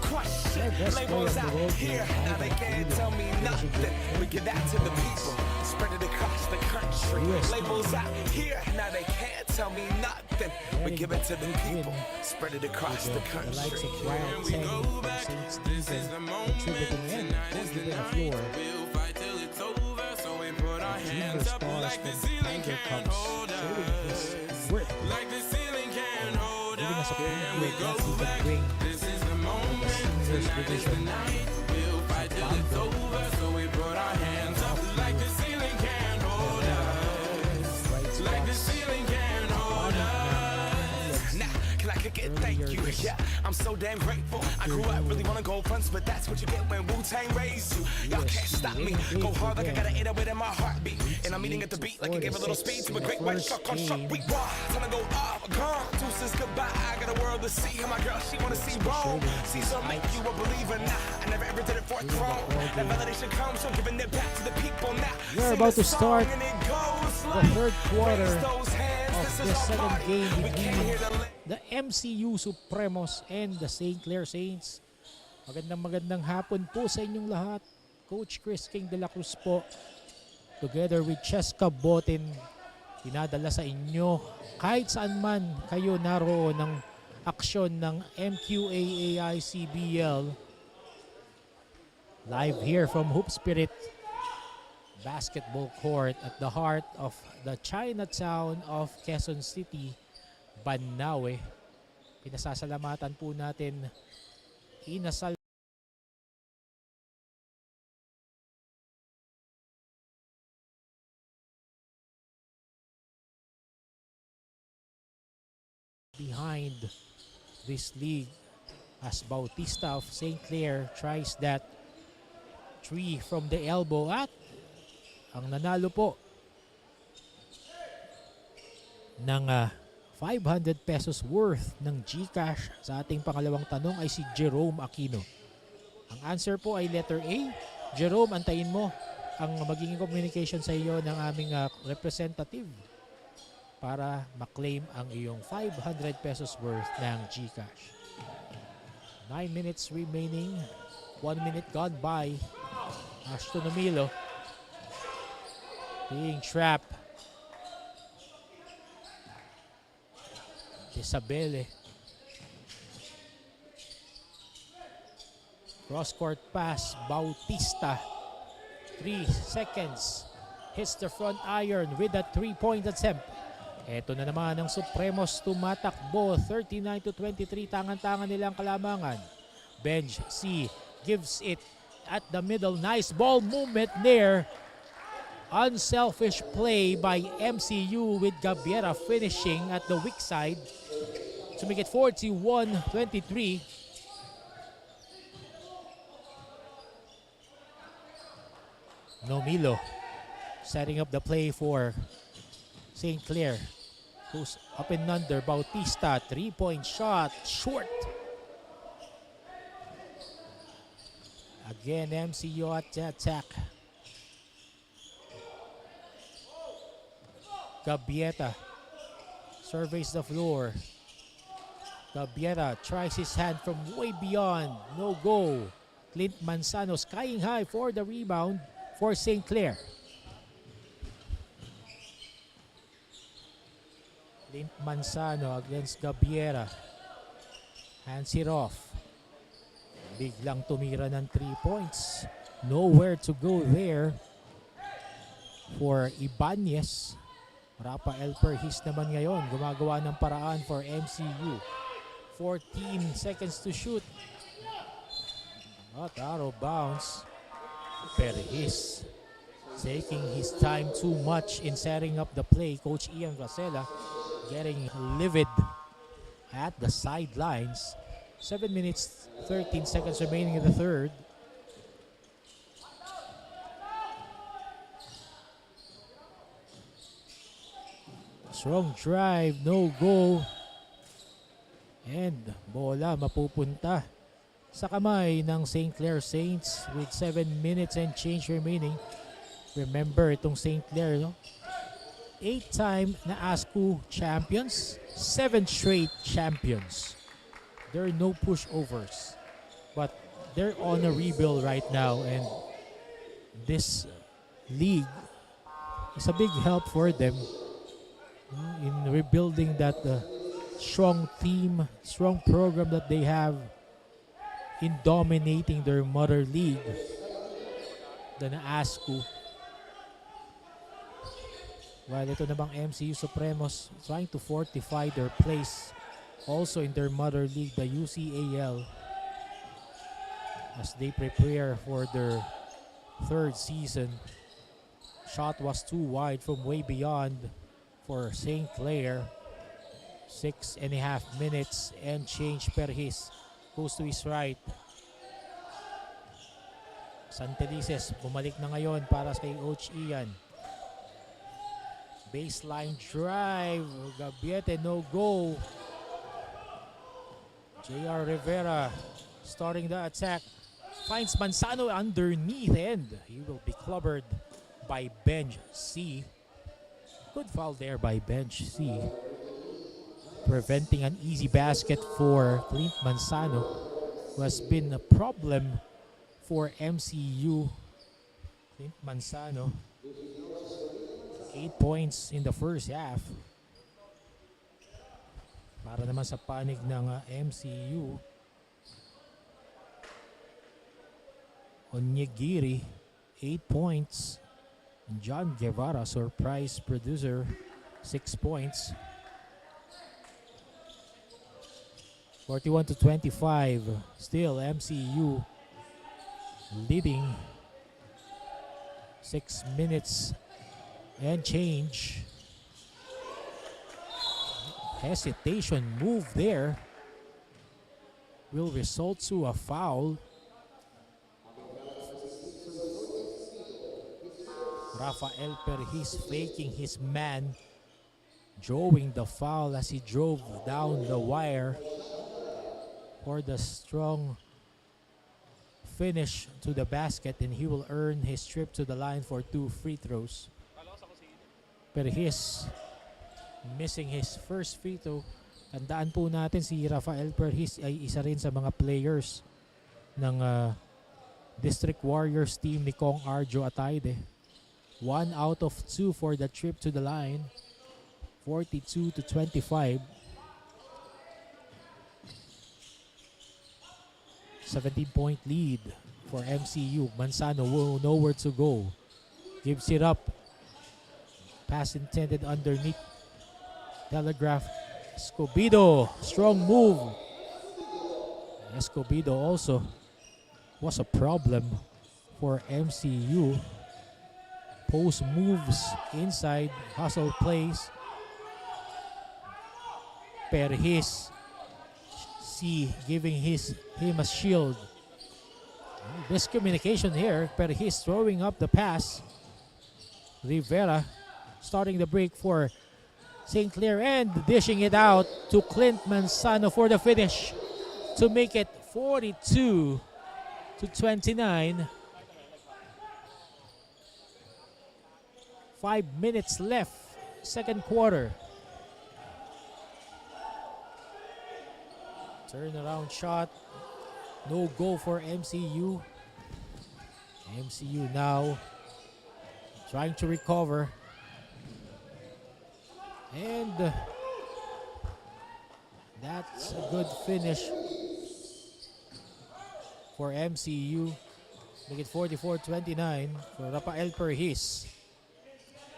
question. Labels out here, now they can't tell me nothing. We give that to the people, spread it across the country. Labels out here, now they can't tell me nothing. We give it to the people, spread it across the country. The likes of Wild 10 and St. Stephen contributing in. Don't give it a floor. Junior stars from Tiger Cubs showing his worth. Giving us a preview of what he can bring to the seniors division. Thank you, yeah, I'm so damn grateful. I grew up really wanna go fronts, but that's what you get when Wu-Tang raised you. Y'all can't stop me, go hard like I got an 808 in my heartbeat. And I'm eating at the beat like I gave a little speed to a great white shark on Shark Week. Time to go off, gone, deuces goodbye. I got a world to see, and my girl, she wanna see Rome. Caesar make you a believer now. I never ever did it for a throne. That validation comes from giving it back to the people now. We're about to start the third quarter of the second game between the MCU Supremos and the St. Clair Saints. Magandang hapon po sa inyong lahat. Coach Chris King de la Cruz po, together with Cheska Botin, dinadala sa inyo kahit saan man kayo naroon ng aksyon ng Mqaa-Icbl. Live here from Hoop Spirit Basketball Court at the heart of the Chinatown of Quezon City, Banawe. Pinasasalamatan po natin, inasal behind this league as Bautista of St. Clair tries that three from the elbow at ang nanalo po ng 500 pesos worth ng GCash sa ating pangalawang tanong ay si Jerome Aquino. Ang answer po ay letter A. Jerome, antayin mo ang magiging communication sa iyo ng aming representative para maklaim ang iyong 500 pesos worth ng GCash. 9 minutes remaining. 1 minute gone by. Ashton Omilo being trapped. Isabelle. Cross-court pass. Bautista. 3 seconds. Hits the front iron with a 3-point attempt. Ito na naman ang Supremos tumatakbo. 39-23. Tangan-tangan nilang kalamangan. Benj C gives it at the middle. Nice ball movement there. Unselfish play by MCU with Gabiera finishing at the weak side to make it 41-23. Nomilo setting up the play for St. Clair. Goes up and under. Bautista, 3-point shot, short. Again, MCU at the attack. Gabieta surveys the floor. Gabieta tries his hand from way beyond. No go. Clint Manzano skying high for the rebound for St. Clair. Clint Manzano against Gabiera. Hands it off. Biglang tumira ng 3 points. Nowhere to go there for Ibanez. Rafael Perhis naman ngayon gumagawa ng paraan for MCU. 14 seconds to shoot. Not out of bounds. Perhis taking his time too much in setting up the play. Coach Ian Vasela getting livid at the sidelines. 7 minutes, 13 seconds remaining in the third. Strong drive, no go. And bola mapupunta sa kamay ng St. Clair Saints with 7 minutes and change remaining. Remember itong St. Clair, no? 8-time na ASCU champions, 7 straight champions. There are no pushovers, but they're on a rebuild right now, and this league is a big help for them in rebuilding that strong team, strong program that they have in dominating their mother league, the ASCU. While ito namang MCU Supremos trying to fortify their place also in their mother league, the UCAL, as they prepare for their third season. Shot was too wide from way beyond for St. Clair. 6.5 minutes and change. Perhis goes to his right. Santelices bumalik na ngayon para kay Coach Ian. Baseline drive. Gabiete, no go. J.R. Rivera starting the attack. Finds Manzano underneath and he will be clobbered by bench C. Good foul there by bench C. Preventing an easy basket for Clint Manzano, who has been a problem for MCU. Clint Manzano, 8 points in the first half. Para naman sa panig ng MCU. Onyegiri, 8 points. John Guevara, surprise producer, 6 points. 41-25. Still MCU leading. 6 minutes and change. Hesitation move there will result to a foul. Rafael Perhis faking his man, drawing the foul as he drove down the wire for the strong finish to the basket, and he will earn his trip to the line for 2 free throws. Perhis missing his first free throw. Tandaan po natin si Rafael Perhis ay isa rin sa mga players ng District Warriors team ni Kong Arjo Ataide. 1 out of 2 for the trip to the line. 42-25. 17-point lead for MCU. Manzano nowhere to go. Gives it up. Pass intended underneath. Telegraph. Escobedo. Strong move. Escobedo also was a problem for MCU. Post moves inside. Hustle plays. Perhis. C giving him a shield. Miscommunication here. Perhis throwing up the pass. Rivera starting the break for St. Clair and dishing it out to Clint Manzano for the finish to make it 42-29. 5 minutes left, second quarter. Turnaround shot, no go for MCU. MCU now trying to recover. And That's a good finish for MCU. Make it 44-29 for Rafael Perhis.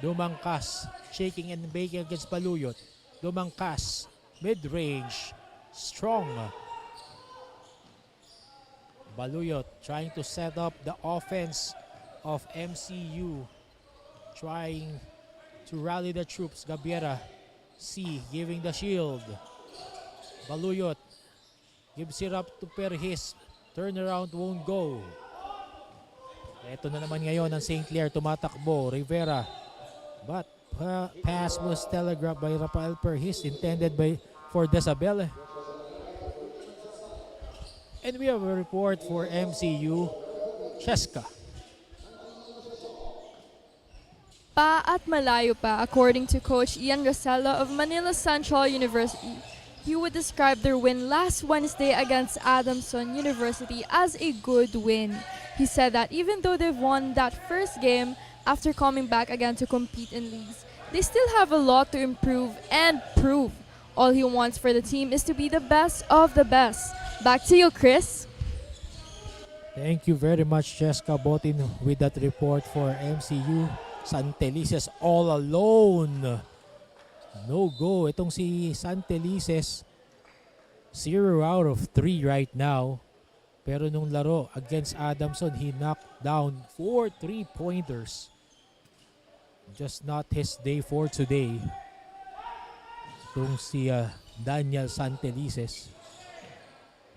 Dumangkas, shaking and baking against Baluyot. Dumangkas, mid-range, strong. Baluyot trying to set up the offense of MCU. Trying to rally the troops. Gabiera, C giving the shield. Baluyot gives it up to Perhis. Turnaround won't go. Ito na naman ngayon ang St. Clair tumatakbo. Rivera. But pass was telegraphed by Rafael Perhis, intended for Desabel. And we have a report for MCU. Cheska. Pa at malayo pa, according to Coach Ian Rosella of Manila Central University. He would describe their win last Wednesday against Adamson University as a good win. He said that even though they've won that first game after coming back again to compete in leagues, they still have a lot to improve and prove. All he wants for the team is to be the best of the best. Back to you, Chris. Thank you very much, Jessica Botin, with that report for MCU. Santelices all alone. No go. Itong si Santelices, 0 out of 3 right now. Pero nung laro against Adamson, he knocked down 4 3-pointers. Just not his day for today. Itong si Daniel Santelices.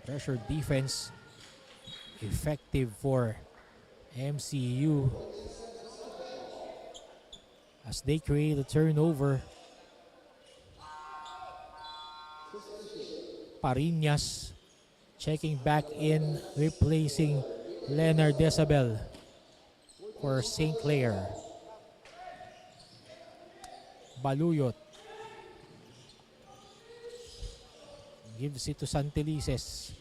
Pressure defense effective for MCU as they create a turnover. Parinas checking back in, replacing Leonard Desabel for St. Clair. Baluyot gives it to Santelices.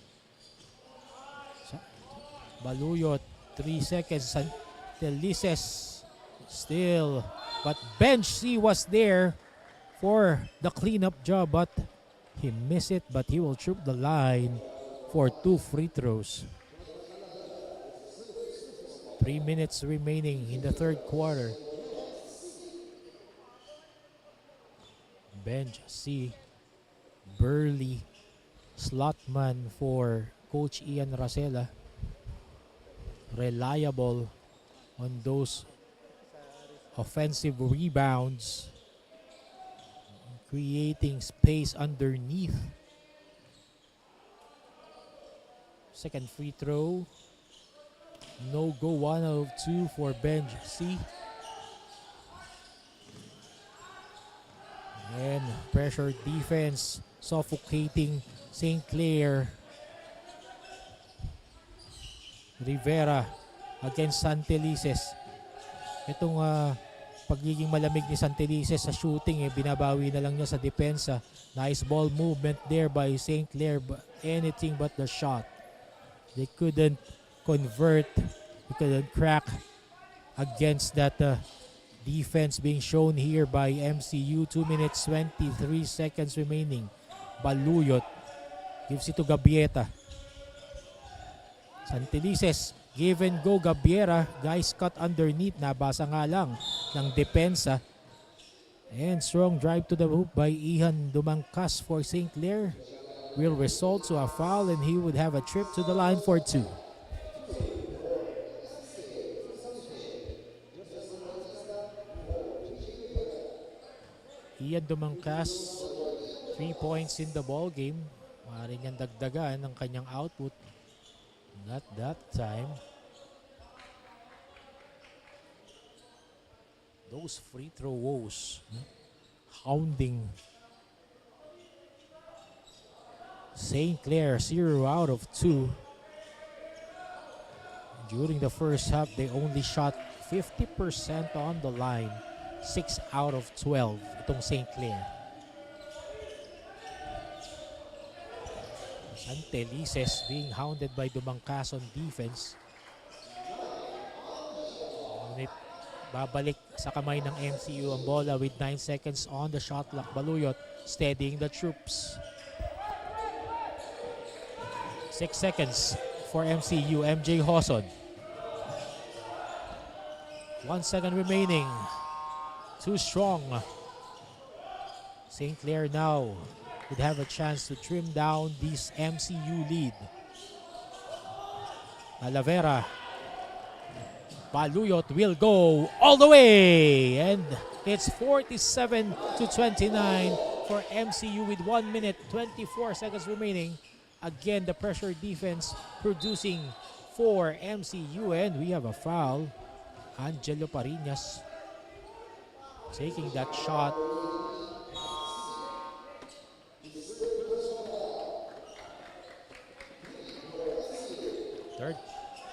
Baluyot, 3 seconds. Santelices still, but Bench C was there for the cleanup job, but he missed it, but he will trip the line for 2 free throws. 3 minutes remaining in the third quarter. Bench C, Burley, slotman for Coach Ian Rosella. Reliable on those offensive rebounds, creating space underneath. Second free throw, no go, 1 out of 2 for Benj C. And pressure defense suffocating St. Clair. Rivera against Santelices. Itong pagiging malamig ni Santelices sa shooting, binabawi na lang niya sa depensa. Nice ball movement there by St. Clair, but anything but the shot. They couldn't convert, they couldn't crack against that defense being shown here by MCU. 2 minutes 23 seconds remaining. Baluyot gives it to Gabieta. Santelices, give and go. Gabiera, guys cut underneath, nabasa nga lang ng depensa. And strong drive to the hoop by Ihan Dumangkas for St. Clair will result to a foul, and he would have a trip to the line for 2. Ian Dumangkas, 3 points in the ball game. Maaaring niyang dagdagan ang kanyang output. Not that time. Those free throw woes, hounding St. Clair, 0 out of 2. During the first half, they only shot 50% on the line. 6 out of 12 itong St. Clair. Santelices being hounded by Dumangkas on defense. Ngunit babalik sa kamay ng MCU ang bola with 9 seconds on the shot clock. Baluyot steadying the troops. 6 seconds for MCU. MJ Hoson. 1 second remaining. Too strong. St. Clair now would have a chance to trim down this MCU lead. Talavera. Baluyot will go all the way. And it's 47 to 29 for MCU with 1 minute 24 seconds remaining. Again, the pressure defense producing for MCU. And we have a foul. Angelo Parinas taking that shot. Third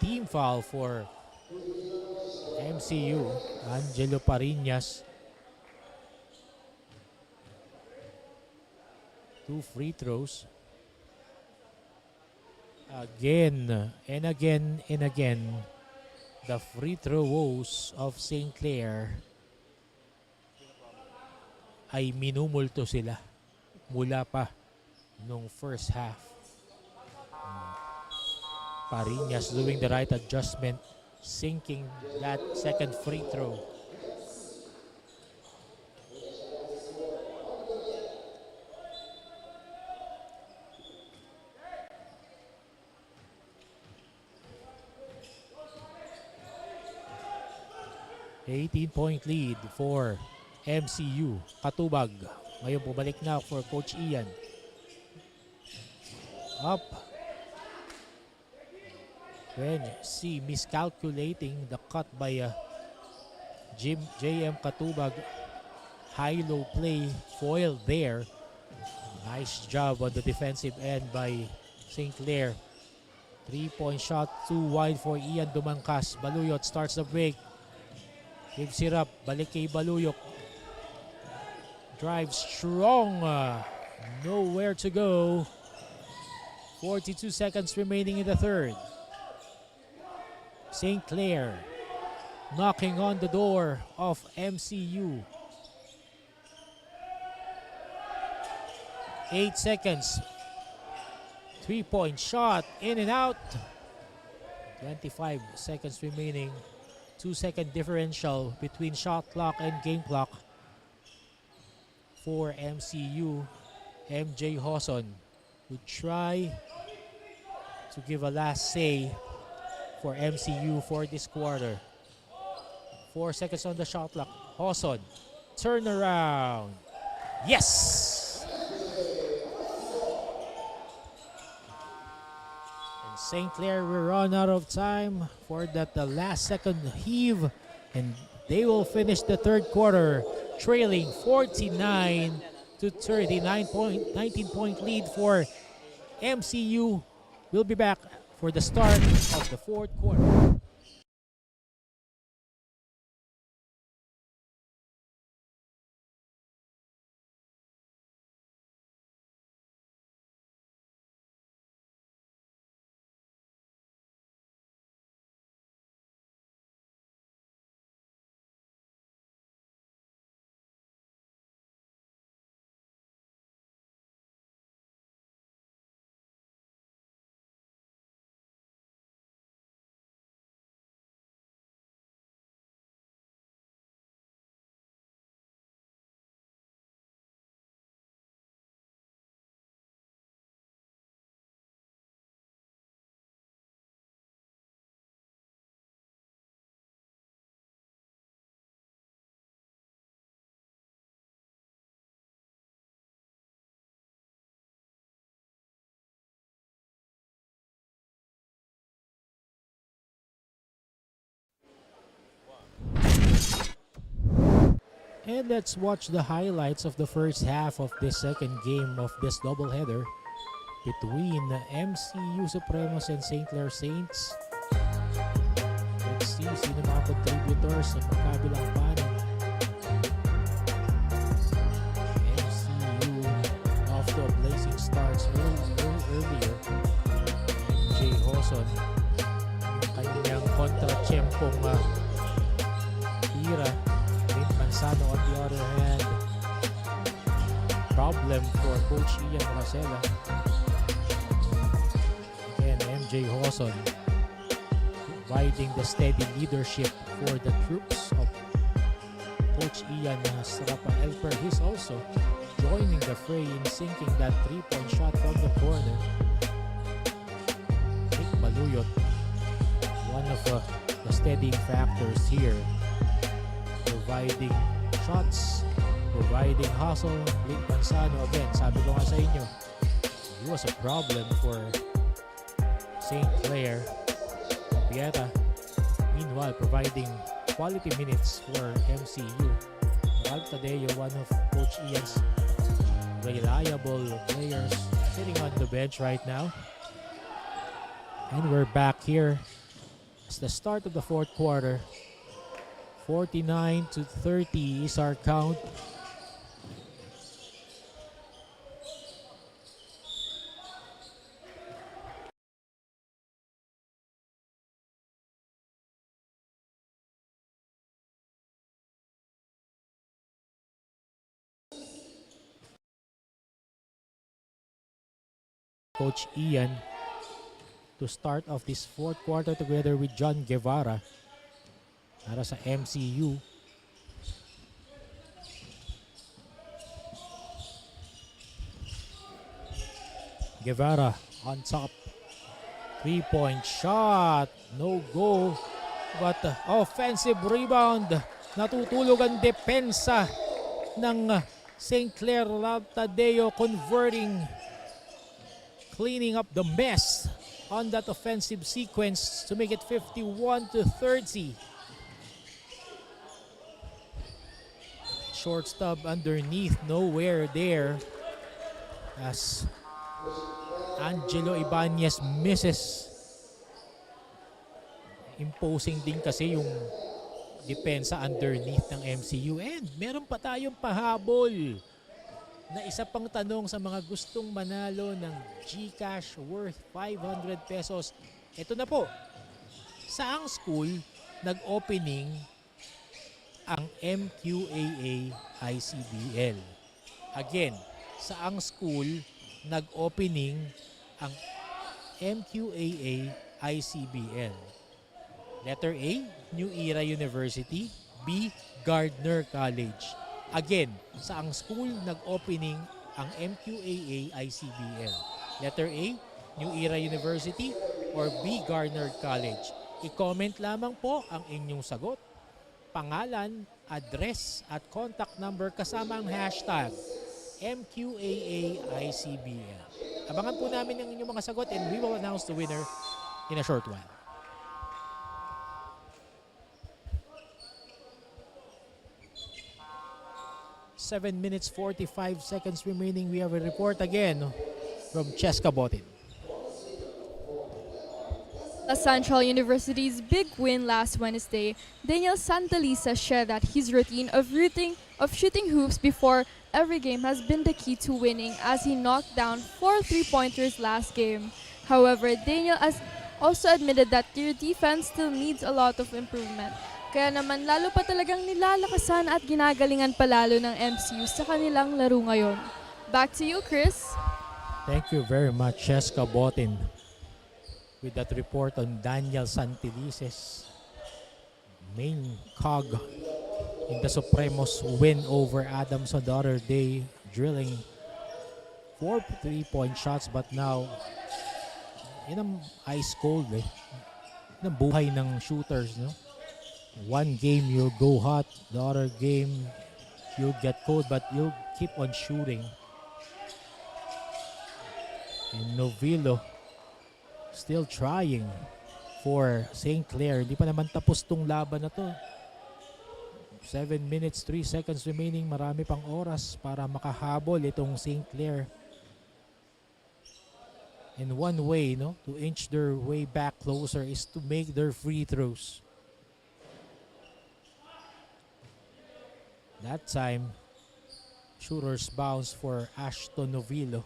team foul for MCU. Angelo Parinas. 2 free throws. Again and again and again, the free throw woes of St. Clair ay minumulto sila mula pa nung first half. Parinas doing the right adjustment, sinking that second free throw. Eighteen-point lead for MCU. Katubag. Ngayon bumalik na for Coach Ian. Up. When you see miscalculating the cut by JM Katubag. High-low play foiled there. Nice job on the defensive end by St. Clair. 3-point shot, too wide for Ian Dumangkas. Baluyot starts the break. Gives it up. Balik kay Baluyok. Drive strong. Nowhere to go. 42 seconds remaining in the third. St. Clair knocking on the door of MCU. 8 seconds. 3-point shot. In and out. 25 seconds remaining. 2-second differential between shot clock and game clock for MCU. MJ Hoson would try to give a last say for MCU for this quarter. 4 seconds on the shot clock. Hoson, turn around. Yes! St. Clair will run out of time for that last second heave, and they will finish the third quarter trailing 49 to 39 19-point lead for MCU. We'll be back for the start of the fourth quarter. And let's watch the highlights of the first half of this second game of this doubleheader between MCU Supremos and St. Clair Saints. Let's see sino mga contributors sa magkabilang panig. MCU off to a blazing starts little earlier. MJ Hoson, kanyang kontra-tiyempong tira. Mansano on the other hand, problem for Coach Ian Marcela. MJ Hoson, providing the steady leadership for the troops of Coach Ian Rafael Perhis, also joining the fray in sinking that 3-point shot from the corner. Nick Maluyot, one of the steadying factors here, providing shots, providing hustle. Blake Manzano, again, sabi ko nga sa inyo, he was a problem for St. Clare. Pieta, meanwhile, providing quality minutes for MCU. Ralph Tadeo, one of Coach Ian's reliable players, sitting on the bench right now. And we're back here. It's the start of the fourth quarter. 49-30 is our count. Coach Ian to start off this fourth quarter together with John Guevara para sa MCU. Guevara on top. 3-point shot. No go. But offensive rebound. Natutulog ang depensa ng St. Clare. Ralph Tadeo converting, cleaning up the mess on that offensive sequence to make it 51-30. Short stub underneath, nowhere there as Angelo Ibanez misses. Imposing din kasi yung depensa underneath ng MCU. And meron pa tayong pahabol na isa pang tanong sa mga gustong manalo ng GCash worth 500 pesos. Ito na po. Saang school nag-opening ang Mqaa-Icbl? Again, saang school nag-opening ang Mqaa-Icbl? Letter A, New Era University. B, Gardner College. Again, saang school nag-opening ang Mqaa-Icbl? Letter A, New Era University, or B, Gardner College? I-comment lamang po ang inyong sagot, pangalan, address, at contact number kasama ang hashtag Mqaa-Icbl. Abangan po namin ang inyong mga sagot and we will announce the winner in a short while. 7 minutes 45 seconds remaining. We have a report again from Cheska Botin. La Central University's big win last Wednesday, Daniel Santaliza shared that his routine of shooting hoops before every game has been the key to winning, as he knocked down 4 3-pointers last game. However, Daniel has also admitted that their defense still needs a lot of improvement. Kaya naman lalo pa talagang nilalakasan at ginagalingan palalo ng MCU sa kanilang laro ngayon. Back to you, Chris. Thank you very much, Cheska Botin, with that report on Daniel Santaliza's main cog in the Supremos win over Adamson the other day, drilling 4 3-point shots, but now in ang ice cold ng buhay ng shooters, no? One game you'll go hot, the other game you'll get cold, but you'll keep on shooting. And Novilo still trying for St. Clare. Hindi pa naman tapos tong laban na to. 7 minutes, 3 seconds remaining. Marami pang oras para makahabol itong St. Clare. And one way, no, to inch their way back closer is to make their free throws. That time, shooters bounce for Ashton Novilo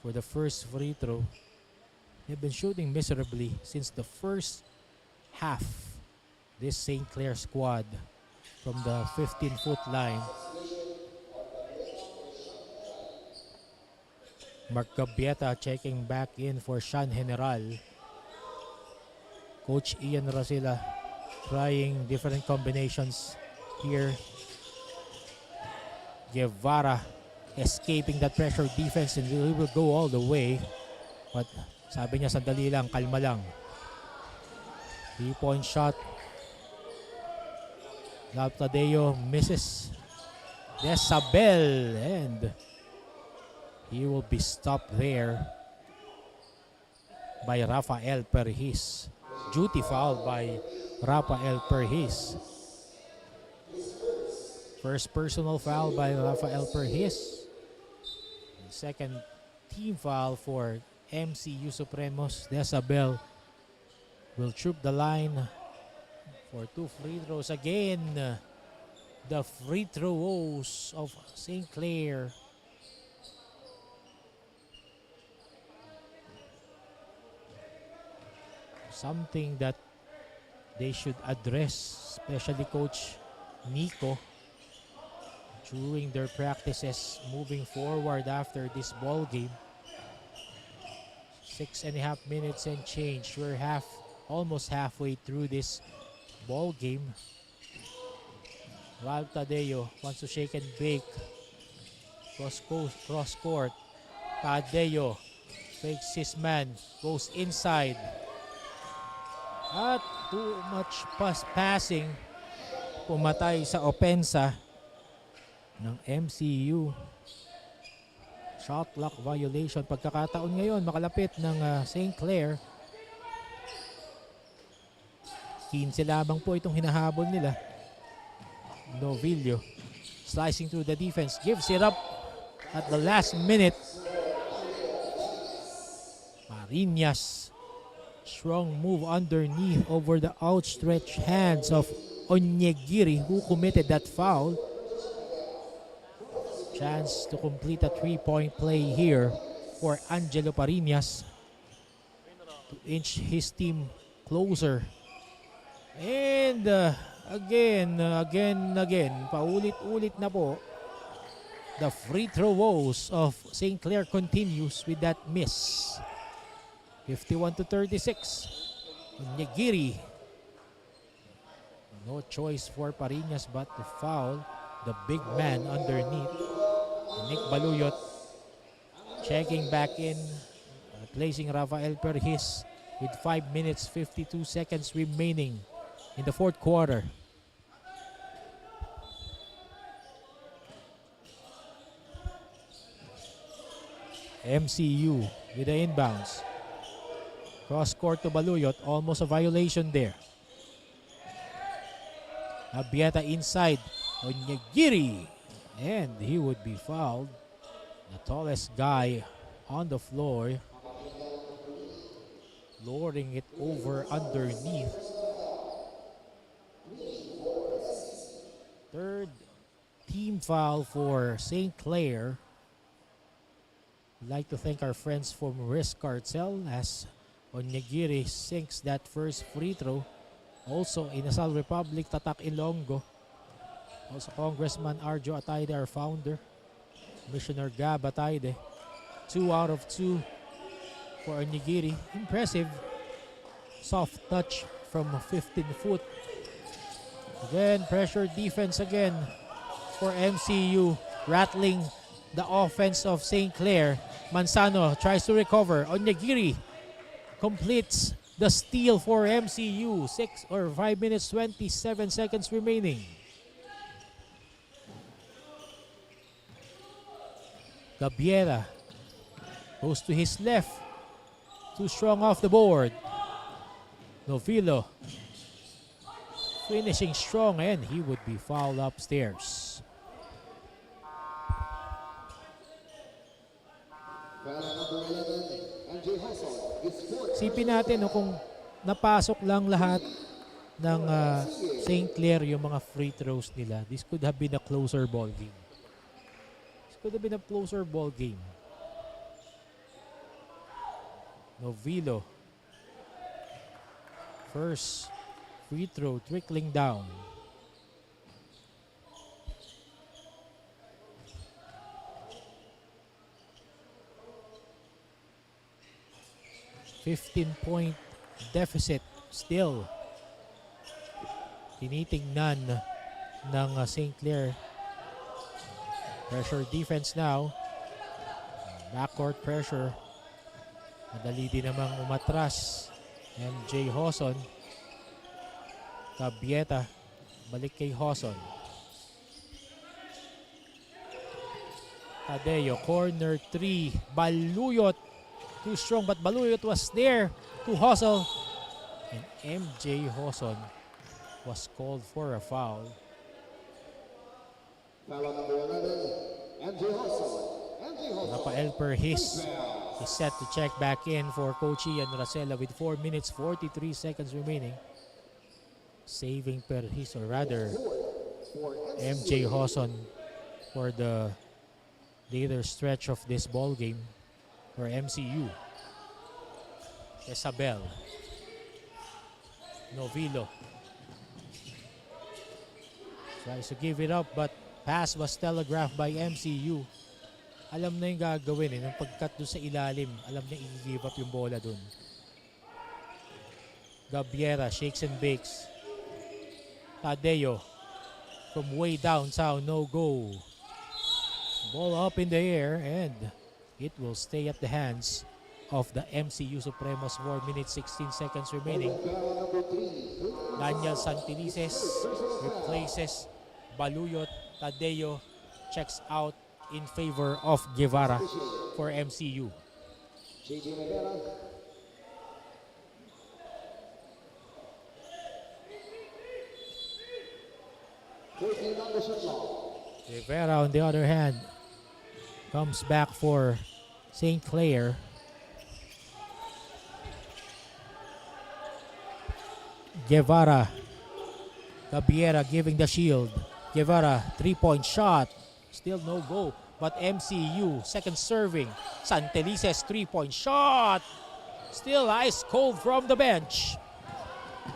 for the first free throw. They've been shooting miserably since the first half. This St. Clare squad from the 15-foot line. Mark Gabieta checking back in for Sean General. Coach Ian Rosilla trying different combinations here. Guevara escaping that pressure defense and he will go all the way. But sabi niya, sandali lang, kalma lang. 3-point shot. Tadeo misses. Desabel, and he will be stopped there by Rafael Perhis. Duty foul by Rafael Perhis. First personal foul by Rafael Perhis. Second team foul for MCU Supremos. Desabel will troop the line for 2 free throws again. The free throws of St. Clare. Something that they should address, especially Coach Nico, during their practices moving forward after this ball game. 6.5 minutes and change. We're almost halfway through this ball game. Ralph Tadeo wants to shake and bake. Cross court. Tadeo fakes his man, goes inside. At too much passing. Pumatay sa opensa ng MCU. Shot clock violation. Pagkakataon ngayon, makalapit ng St. Clare. 15 lamang po itong hinahabol nila. Novillo slicing through the defense, gives it up at the last minute. Marinas, strong move underneath over the outstretched hands of Onyegiri, who committed that foul. Chance to complete a 3-point play here for Angelo Parinas to inch his team closer. And again, paulit-ulit na po. The free throw woes of St. Clare continues with that miss. 51-36. Onyegiri. No choice for Parinas but to foul the big man underneath. Nick Baluyot checking back in, placing Rafael Perhis with 5 minutes 52 seconds remaining in the fourth quarter. MCU with the inbounds. Cross court to Baluyot, almost a violation there. Abieta inside, Onyegiri, and he would be fouled. The tallest guy on the floor, lowering it over underneath. Third team foul for St. Clare. We'd like to thank our friends from Risk Cartel as Onyegiri sinks that first free throw. Also in Asal Republic, Tatak Ilonggo. Also Congressman Arjo Atayde, our founder. Commissioner Gab Atayde. 2 out of 2 for Onyegiri. Impressive. Soft touch from 15 foot. Again, pressure defense again for MCU. Rattling the offense of St. Clare. Manzano tries to recover. Onyegiri completes the steal for MCU. 5 minutes 27 seconds remaining. Gabiera goes to his left. Too strong off the board. Novillo finishing strong, and he would be fouled upstairs. Sipin natin kung napasok lang lahat ng St. Clare yung mga free throws nila. This could have been a closer ball game. Novillo. First free throw trickling down. .15 deficit Still, tinitingnan ng St. Clair. Pressure defense now. Backcourt pressure. Madali din namang umatras. MJ Hoson. Cabieta. Balik kay Hoson. Tadeo, corner 3. Baluyot. Too strong but Baluyot was there to hustle. And MJ Hoson was called for a foul. Foul on number 11, MJ Hoson. Rafael Perhis is set to check back in for Coach Ian Racela with 4 minutes 43 seconds remaining. Saving Perhis, or rather MJ Hoson, for the later stretch of this ball game for MCU. Isabel. Novilo tries to give it up but pass was telegraphed by MCU. Alam na yung gagawin nung pagkat doon sa ilalim. Alam na i-give up yung bola doon. Gabiera shakes and bakes. Tadeo from way downtown, no go. Ball up in the air and it will stay at the hands of the MCU Supremos. 4 minutes 16 seconds remaining. Daniel Santelices replaces Baluyot. Tadeo checks out in favor of Guevara for MCU. Rivera, on the other hand, comes back for St. Clair. Guevara. Cabiera giving the shield. Guevara, 3-point shot. Still no go. But MCU, second serving. Santelices, 3-point shot. Still ice cold from the bench.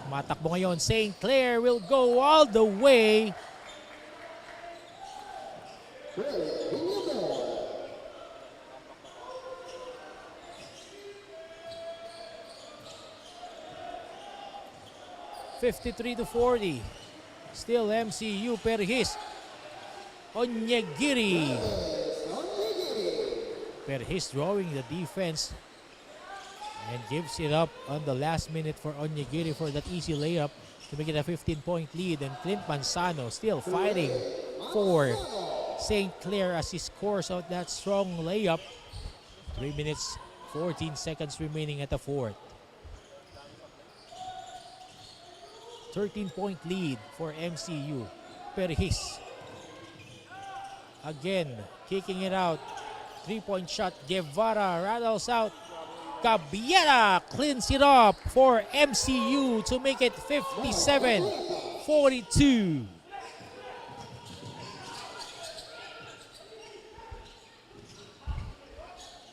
Matakbo ngayon. St. Clair will go all the way. (53-40). Still MCU. Perhis. Onyegiri. Perhis drawing the defense and gives it up on the last minute for Onyegiri for that easy layup to make it a 15-point lead. And Clint Manzano still fighting for St. Clair as he scores out that strong layup. 3 minutes 14 seconds remaining at the fourth. 13-point lead for MCU. Perhis. Again, kicking it out. 3-point shot. Guevara rattles out. Cabiera cleans it up for MCU to make it 57-42.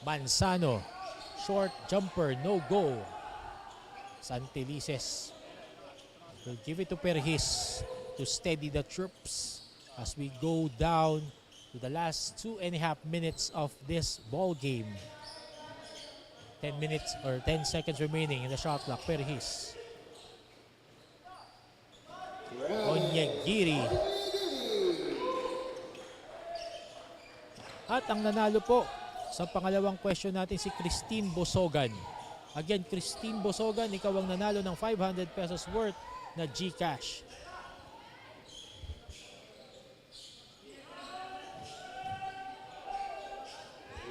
Manzano. Short jumper. No go. Santelices will give it to Perhis to steady the troops as we go down to the last 2.5 minutes of this ball game. 10 minutes or 10 seconds remaining in the shot clock. Perhis. Onyegiri. At ang nanalo po sa pangalawang question natin si Christine Bosogan. Again, Christine Bosogan, ikaw ang nanalo ng 500 pesos worth na GCash.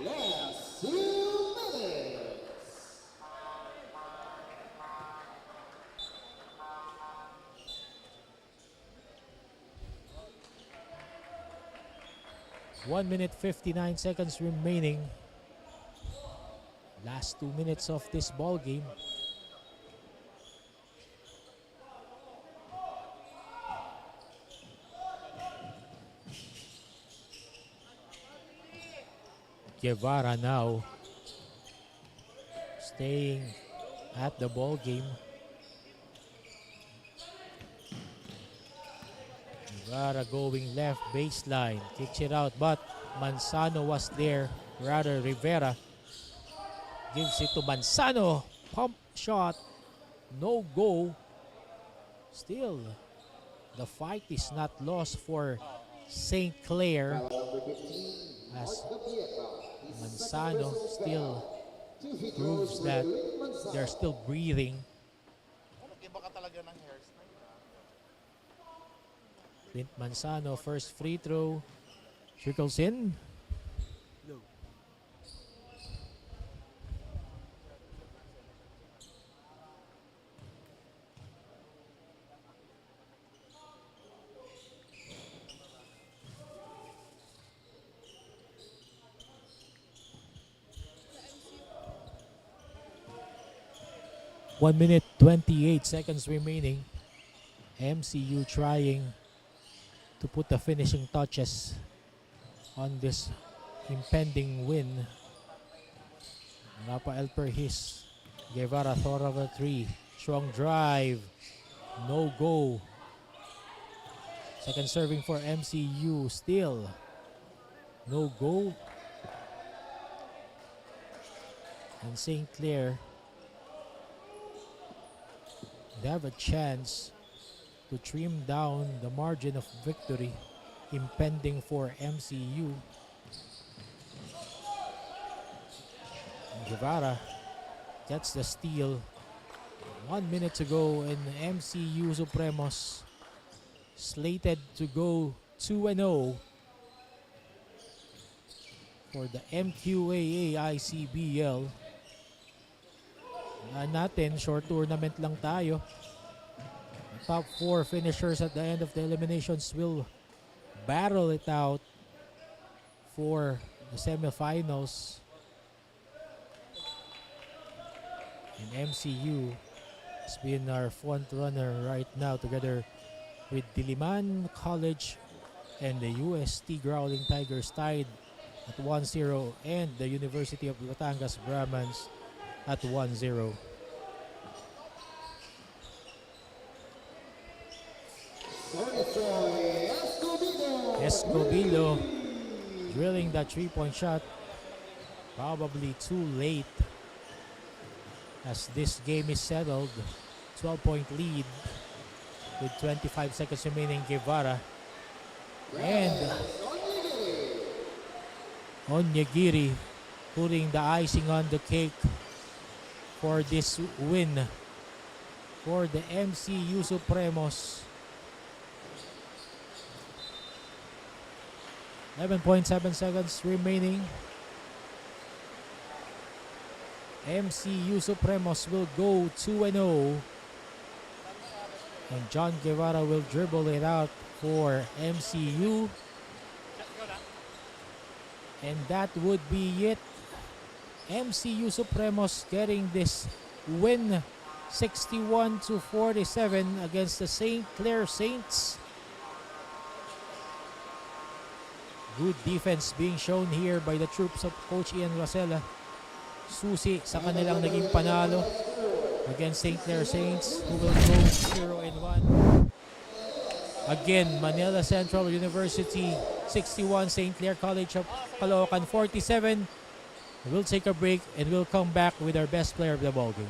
Last 2 minutes. One minute 59 seconds remaining. Last 2 minutes of this ball game. Guevara now staying at the ball game. Guevara going left baseline, kicks it out, but Manzano was there. Rather, Rivera gives it to Manzano. Pump shot No go. Still, the fight is not lost for St. Clair Number 15, as Mark Gabrieta. Manzano still proves that they're still breathing. Clint Manzano, first free throw, trickles in. 1 minute 28 seconds remaining. MCU trying to put the finishing touches on this impending win. Rafael Perhis. Guevara thought of a three. Strong drive. No go. Second serving for MCU. Still no go. And St. Clair, they have a chance to trim down the margin of victory impending for MCU. And Guevara gets the steal. 1 minute to go, and MCU Supremos slated to go 2-0 for the MQAA ICBL. Natin, short tournament lang tayo. The top 4 finishers at the end of the eliminations will battle it out for the semifinals. And MCU has been our front runner right now, together with Diliman College and the UST Growling Tigers tied at 1-0, and the University of Batangas Brahmans at 1-0. Escobillo drilling that 3-point shot, probably too late as this game is settled. 12-point lead with 25 seconds remaining. Guevara and Onyegiri putting the icing on the cake for this win for the MCU Supremos. 11.7 seconds remaining. MCU Supremos will go 2-0. And John Guevara will dribble it out for MCU. And that would be it. MCU Supremos getting this win 61-47 against the St. Clair Saints. Good defense being shown here by the troops of Coach Ian Rosella. Susi sa kanilang naging panalo against St. Clair Saints, who will go 0-1. Again, Manila Central University 61, St. Clair College of Caloocan 47. We'll take a break and we'll come back with our best player of the ballgame.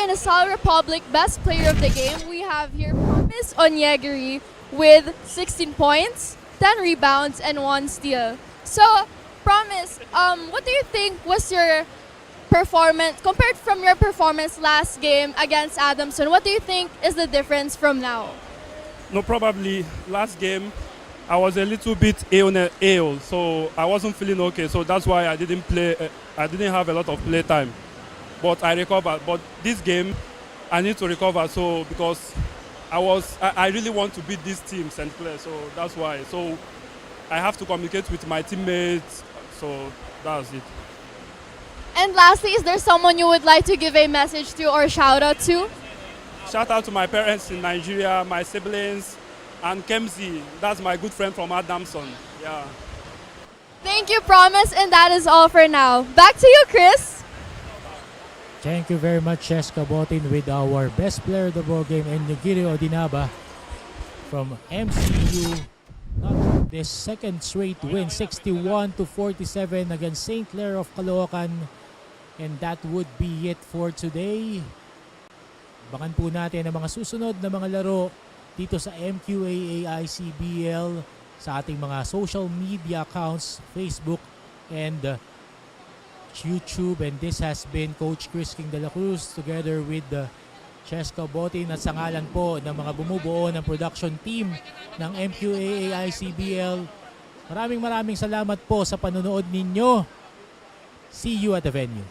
Inasal Republic Best Player of the Game, we have here Promise Onyegiri with 16 points, 10 rebounds, and 1 steal. So, Promise, what do you think was your performance, compared from your performance last game against Adamson, what do you think is the difference from now? No, probably last game I was a little bit ill, so I wasn't feeling okay. So that's why I didn't play. I didn't have a lot of play time, but I recovered. But this game, I need to recover. So because I really want to beat this team, St. Clair. So that's why. So I have to communicate with my teammates. So that's it. And lastly, is there someone you would like to give a message to or shout out to? Shout out to my parents in Nigeria, my siblings, and Kemzi. That's my good friend from Adamson. Yeah. Thank you, Promise, and that is all for now. Back to you, Chris. Thank you very much, Cheska Botin, with our best player of the ball game, and Nugiri Odinaba from MCU. Not this second straight win, 61-47 against St. Clair of Caloocan. And that would be it for today. Bakan po natin ang mga susunod na mga laro dito sa Mqaa-Icbl sa ating mga social media accounts, Facebook and YouTube. And this has been Coach Chris King de la Cruz together with Cheska Botin at sa ngalan po ng mga bumubuo ng production team ng Mqaa-Icbl. Maraming salamat po sa panonood ninyo. See you at the venue.